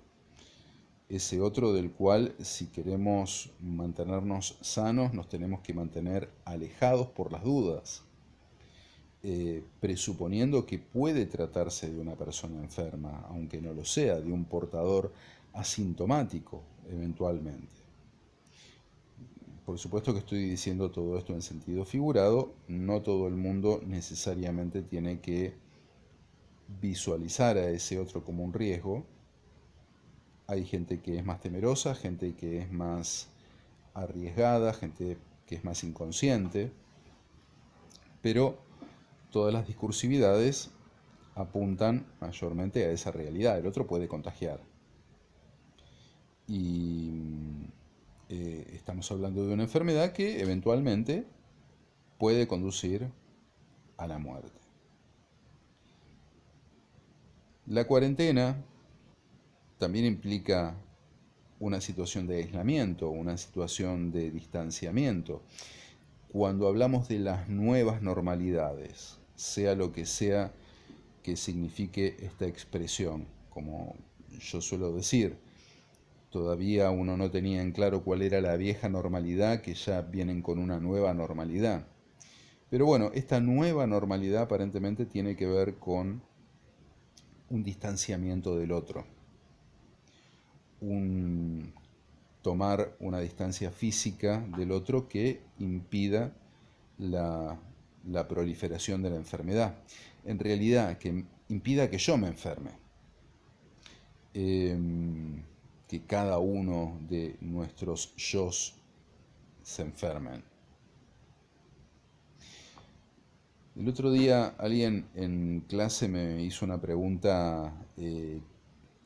Ese otro del cual, si queremos mantenernos sanos, nos tenemos que mantener alejados por las dudas, presuponiendo que puede tratarse de una persona enferma, aunque no lo sea, de un portador asintomático eventualmente. Por supuesto que estoy diciendo todo esto en sentido figurado, no todo el mundo necesariamente tiene que visualizar a ese otro como un riesgo. Hay gente que es más temerosa, gente que es más arriesgada, gente que es más inconsciente, pero todas las discursividades apuntan mayormente a esa realidad. El otro puede contagiar. Y estamos hablando de una enfermedad que eventualmente puede conducir a la muerte. La cuarentena también implica una situación de aislamiento, una situación de distanciamiento. Cuando hablamos de las nuevas normalidades, sea lo que sea que signifique esta expresión, como yo suelo decir, todavía uno no tenía en claro cuál era la vieja normalidad, que ya vienen con una nueva normalidad. Pero bueno, esta nueva normalidad aparentemente tiene que ver con un distanciamiento del otro, tomar una distancia física del otro que impida la proliferación de la enfermedad. En realidad, que impida que yo me enferme. Que cada uno de nuestros yos se enfermen. El otro día alguien en clase me hizo una pregunta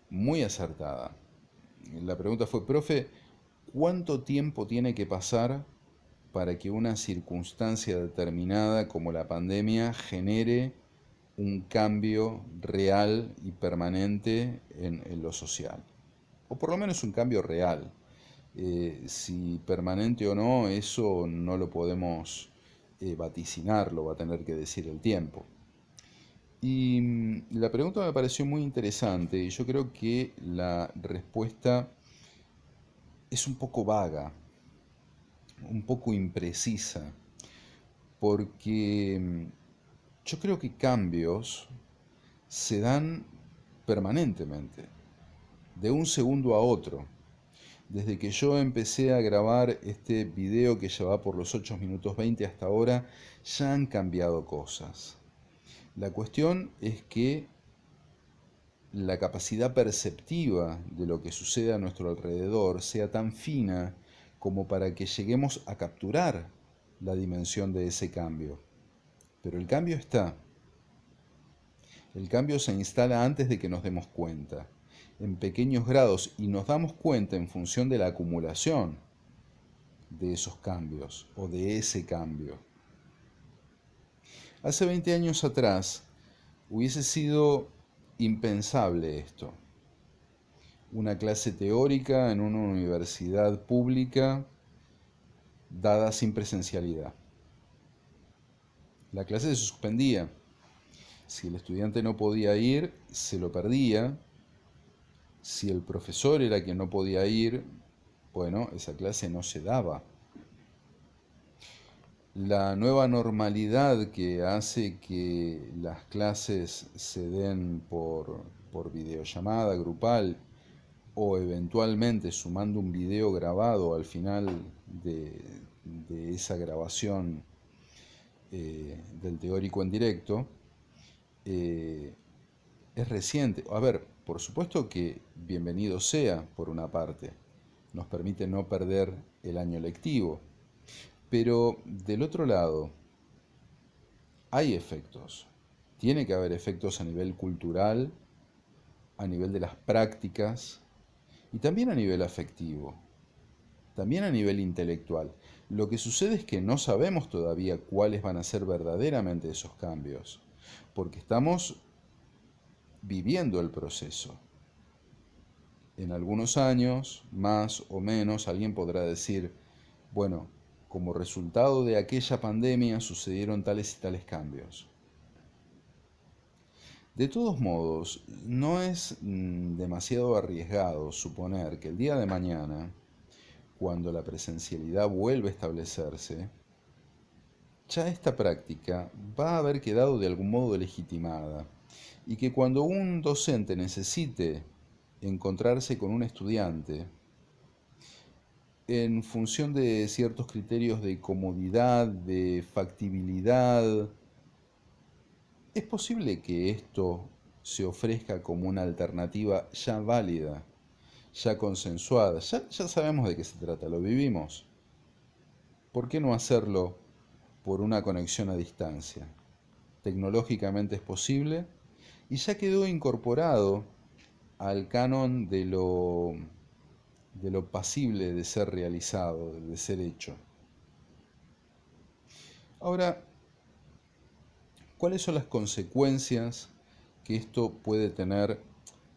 muy acertada. La pregunta fue: profe, ¿cuánto tiempo tiene que pasar para que una circunstancia determinada como la pandemia genere un cambio real y permanente en lo social? O por lo menos un cambio real. Si permanente o no, eso no lo podemos vaticinar, lo va a tener que decir el tiempo. Y la pregunta me pareció muy interesante, y yo creo que la respuesta es un poco vaga, un poco imprecisa, porque yo creo que cambios se dan permanentemente, de un segundo a otro. Desde que yo empecé a grabar este video que ya va por los 8 minutos 20 hasta ahora, ya han cambiado cosas. La cuestión es que la capacidad perceptiva de lo que sucede a nuestro alrededor sea tan fina como para que lleguemos a capturar la dimensión de ese cambio. Pero el cambio está. El cambio se instala antes de que nos demos cuenta, en pequeños grados, y nos damos cuenta en función de la acumulación de esos cambios o de ese cambio. Hace 20 años atrás hubiese sido impensable esto. una clase teórica en una universidad pública dada sin presencialidad. La clase se suspendía. Si el estudiante no podía ir, se lo perdía. Si el profesor era quien no podía ir, bueno, esa clase no se daba. La nueva normalidad que hace que las clases se den por videollamada grupal o eventualmente sumando un video grabado al final de esa grabación del teórico en directo, es reciente. A ver, por supuesto que bienvenido sea por una parte, nos permite no perder el año lectivo, pero del otro lado hay efectos. Tiene que haber efectos a nivel cultural, a nivel de las prácticas y también a nivel afectivo, también a nivel intelectual. Lo que sucede es que no sabemos todavía cuáles van a ser verdaderamente esos cambios, porque estamos viviendo el proceso. En algunos años, más o menos, alguien podrá decir, bueno, como resultado de aquella pandemia sucedieron tales y tales cambios. De todos modos, no es demasiado arriesgado suponer que el día de mañana, cuando la presencialidad vuelva a establecerse, ya esta práctica va a haber quedado de algún modo legitimada y que cuando un docente necesite encontrarse con un estudiante, en función de ciertos criterios de comodidad, de factibilidad, es posible que esto se ofrezca como una alternativa ya válida, ya consensuada, ya sabemos de qué se trata, lo vivimos. ¿Por qué no hacerlo por una conexión a distancia? Tecnológicamente es posible y ya quedó incorporado al canon de lo pasible de ser realizado, de ser hecho. Ahora, ¿cuáles son las consecuencias que esto puede tener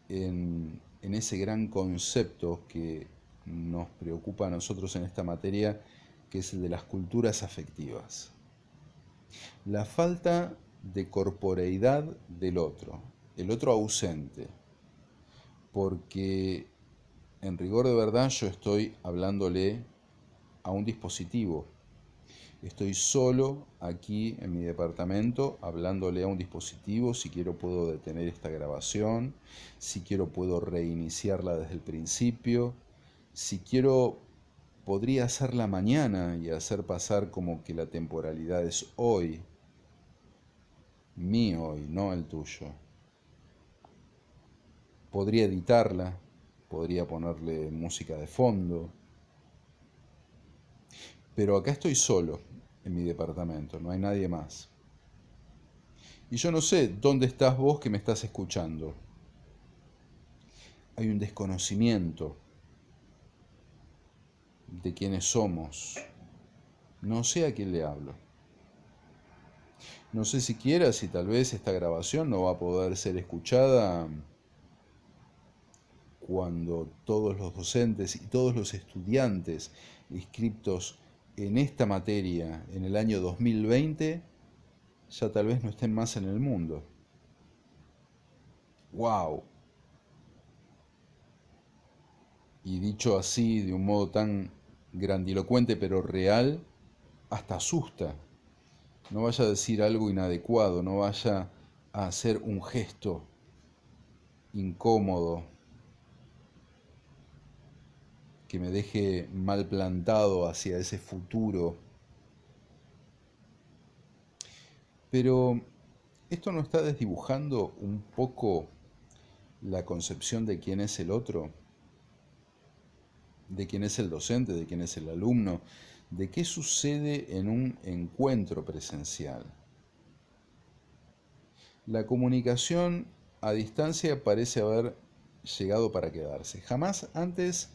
en ese gran concepto que nos preocupa a nosotros en esta materia, que es el de las culturas afectivas? La falta de corporeidad del otro, el otro ausente, porque en rigor de verdad yo estoy hablándole a un dispositivo. Estoy solo aquí en mi departamento hablándole a un dispositivo. Si quiero puedo detener esta grabación, si quiero puedo reiniciarla desde el principio, si quiero podría hacerla mañana y hacer pasar como que la temporalidad es hoy, mi hoy, no el tuyo. Podría editarla, podría ponerle música de fondo, pero acá estoy solo en mi departamento, no hay nadie más. Y yo no sé dónde estás vos que me estás escuchando. Hay un desconocimiento de quiénes somos. No sé a quién le hablo. No sé siquiera si tal vez esta grabación no va a poder ser escuchada cuando todos los docentes y todos los estudiantes inscriptos en esta materia en el año 2020 ya tal vez no estén más en el mundo. ¡Wow! Y dicho así, de un modo tan grandilocuente pero real, hasta asusta. No vaya a decir algo inadecuado, no vaya a hacer un gesto incómodo que me deje mal plantado hacia ese futuro. Pero ¿esto no está desdibujando un poco la concepción de quién es el otro? ¿De quién es el docente? ¿De quién es el alumno? ¿De qué sucede en un encuentro presencial? La comunicación a distancia parece haber llegado para quedarse. Jamás antes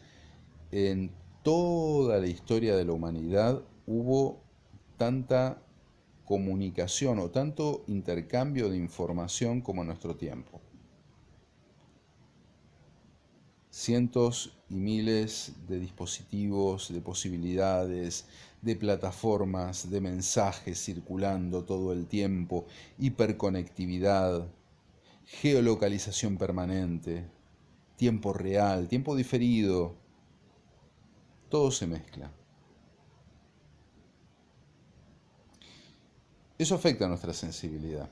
en toda la historia de la humanidad hubo tanta comunicación o tanto intercambio de información como en nuestro tiempo. cientos y miles de dispositivos, de posibilidades, de plataformas, de mensajes circulando todo el tiempo, hiperconectividad, geolocalización permanente, tiempo real, tiempo diferido, todo se mezcla. Eso afecta a nuestra sensibilidad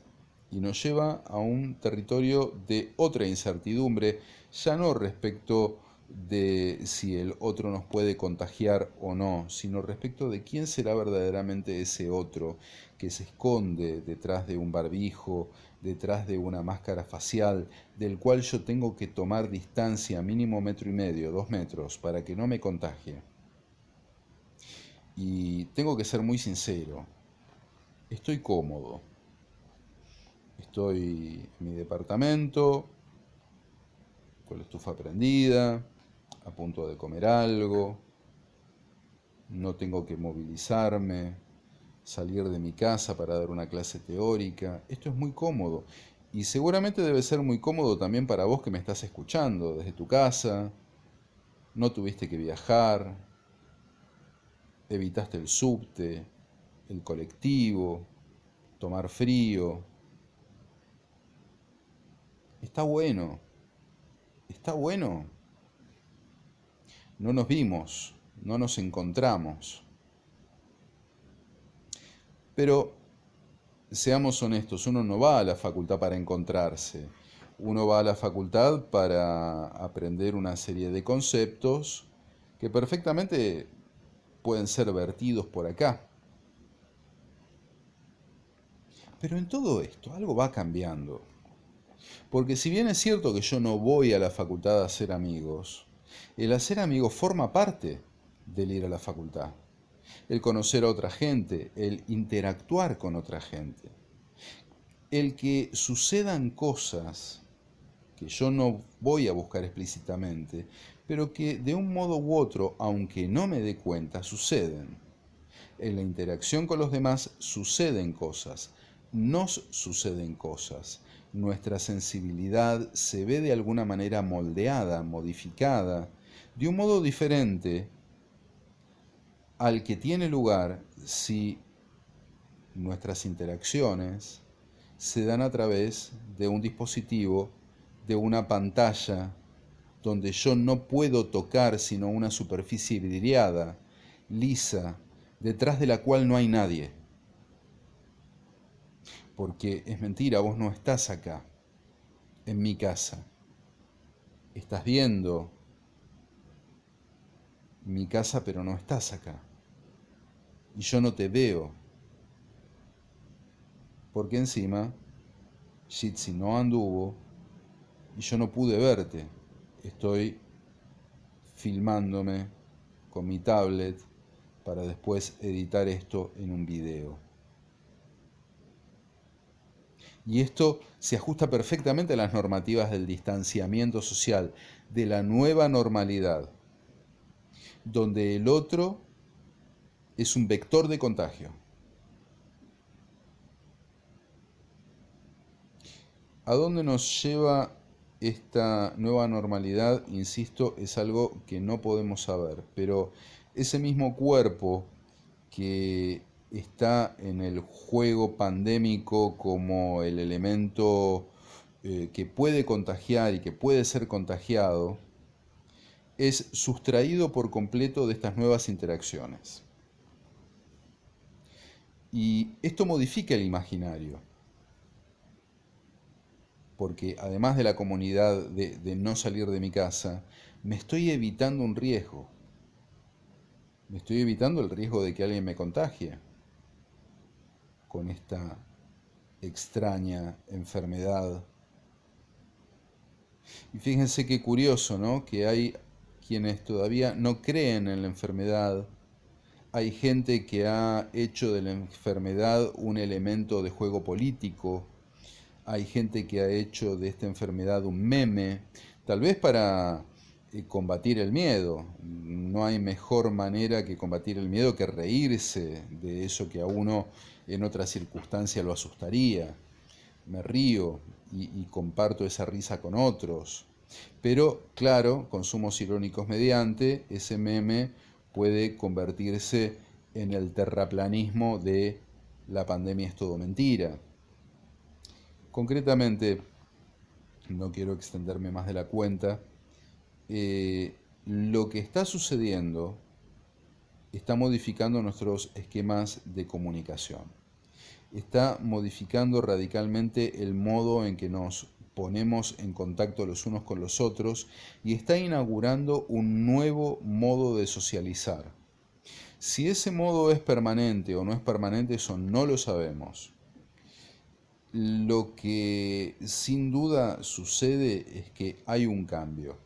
y nos lleva a un territorio de otra incertidumbre, ya no respecto de si el otro nos puede contagiar o no, sino respecto de quién será verdaderamente ese otro que se esconde detrás de un barbijo, detrás de una máscara facial, del cual yo tengo que tomar distancia, mínimo 1,5 metros, 2 metros, para que no me contagie. Y tengo que ser muy sincero, estoy cómodo. Estoy en mi departamento, con la estufa prendida, a punto de comer algo, no tengo que movilizarme, salir de mi casa para dar una clase teórica. Esto es muy cómodo y seguramente debe ser muy cómodo también para vos que me estás escuchando desde tu casa. No tuviste que viajar, evitaste el subte, el colectivo, tomar frío. Está bueno, está bueno. No nos vimos, no nos encontramos. Pero seamos honestos, uno no va a la facultad para encontrarse. Uno va a la facultad para aprender una serie de conceptos que perfectamente pueden ser vertidos por acá. Pero en todo esto algo va cambiando. Porque si bien es cierto que yo no voy a la facultad a hacer amigos, el hacer amigos forma parte del ir a la facultad. El conocer a otra gente, el interactuar con otra gente. El que sucedan cosas que yo no voy a buscar explícitamente, pero que de un modo u otro, aunque no me dé cuenta, suceden. En la interacción con los demás suceden cosas, nos suceden cosas. Nuestra sensibilidad se ve de alguna manera moldeada, modificada, de un modo diferente al que tiene lugar si nuestras interacciones se dan a través de un dispositivo, de una pantalla, donde yo no puedo tocar sino una superficie vidriada, lisa, detrás de la cual no hay nadie. Porque es mentira, vos no estás acá, en mi casa. Estás viendo mi casa, pero no estás acá. Y yo no te veo. Porque encima, Jitsi no anduvo y yo no pude verte. Estoy filmándome con mi tablet para después editar esto en un video. Y esto se ajusta perfectamente a las normativas del distanciamiento social, de la nueva normalidad, donde el otro es un vector de contagio. ¿A dónde nos lleva esta nueva normalidad? Insisto, es algo que no podemos saber, pero ese mismo cuerpo que está en el juego pandémico como el elemento que puede contagiar y que puede ser contagiado, es sustraído por completo de estas nuevas interacciones. Y esto modifica el imaginario, porque además de la comunidad de no salir de mi casa, me estoy evitando un riesgo. Me estoy evitando el riesgo de que alguien me contagie con esta extraña enfermedad. Y fíjense qué curioso, ¿no? Que hay quienes todavía no creen en la enfermedad. Hay gente que ha hecho de la enfermedad un elemento de juego político. Hay gente que ha hecho de esta enfermedad un meme, tal vez para combatir el miedo. No hay mejor manera que combatir el miedo que reírse de eso que a uno en otra circunstancia lo asustaría. Me río y comparto esa risa con otros. Pero, claro, consumos irónicos mediante, ese meme puede convertirse en el terraplanismo de la pandemia es todo mentira. Concretamente, no quiero extenderme más de la cuenta, lo que está sucediendo está modificando nuestros esquemas de comunicación. Está modificando radicalmente el modo en que nos ponemos en contacto los unos con los otros y está inaugurando un nuevo modo de socializar. Si ese modo es permanente o no es permanente, eso no lo sabemos. Lo que sin duda sucede es que hay un cambio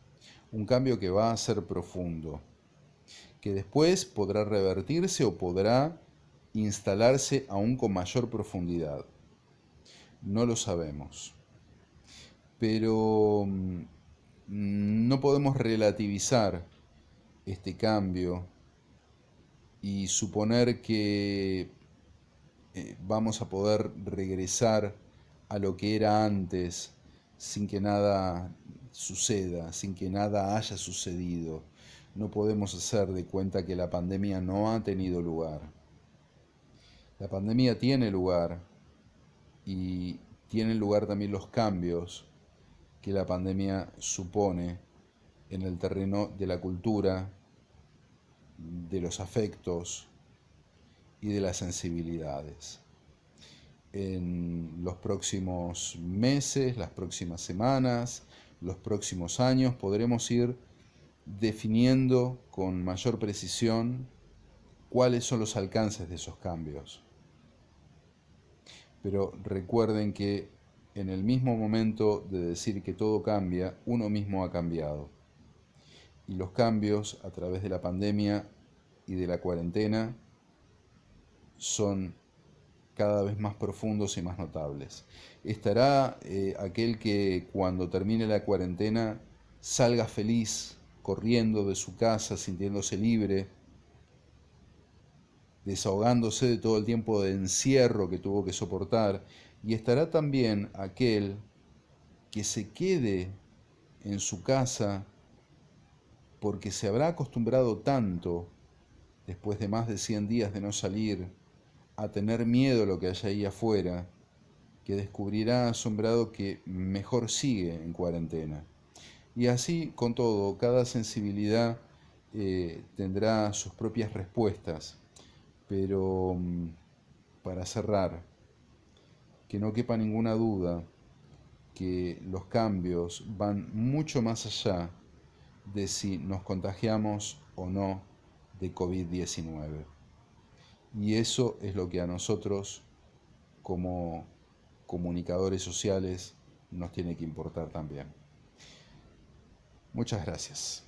que va a ser profundo, que después podrá revertirse o podrá instalarse aún con mayor profundidad. No lo sabemos. Pero no podemos relativizar este cambio y suponer que vamos a poder regresar a lo que era antes sin que nada suceda, sin que nada haya sucedido. No podemos hacer de cuenta que la pandemia no ha tenido lugar. La pandemia tiene lugar y tienen lugar también los cambios que la pandemia supone en el terreno de la cultura, de los afectos y de las sensibilidades. En los próximos meses, las próximas semanas, los próximos años podremos ir definiendo con mayor precisión cuáles son los alcances de esos cambios. Pero recuerden que en el mismo momento de decir que todo cambia, uno mismo ha cambiado. Y los cambios a través de la pandemia y de la cuarentena son cada vez más profundos y más notables. Estará aquel que cuando termine la cuarentena salga feliz, corriendo de su casa, sintiéndose libre, desahogándose de todo el tiempo de encierro que tuvo que soportar, y estará también aquel que se quede en su casa porque se habrá acostumbrado tanto, después de más de 100 días de no salir, a tener miedo a lo que haya ahí afuera, que descubrirá asombrado que mejor sigue en cuarentena. Y así con todo, cada sensibilidad tendrá sus propias respuestas, pero para cerrar, que no quepa ninguna duda que los cambios van mucho más allá de si nos contagiamos o no de COVID-19. Y eso es lo que a nosotros, como comunicadores sociales, nos tiene que importar también. Muchas gracias.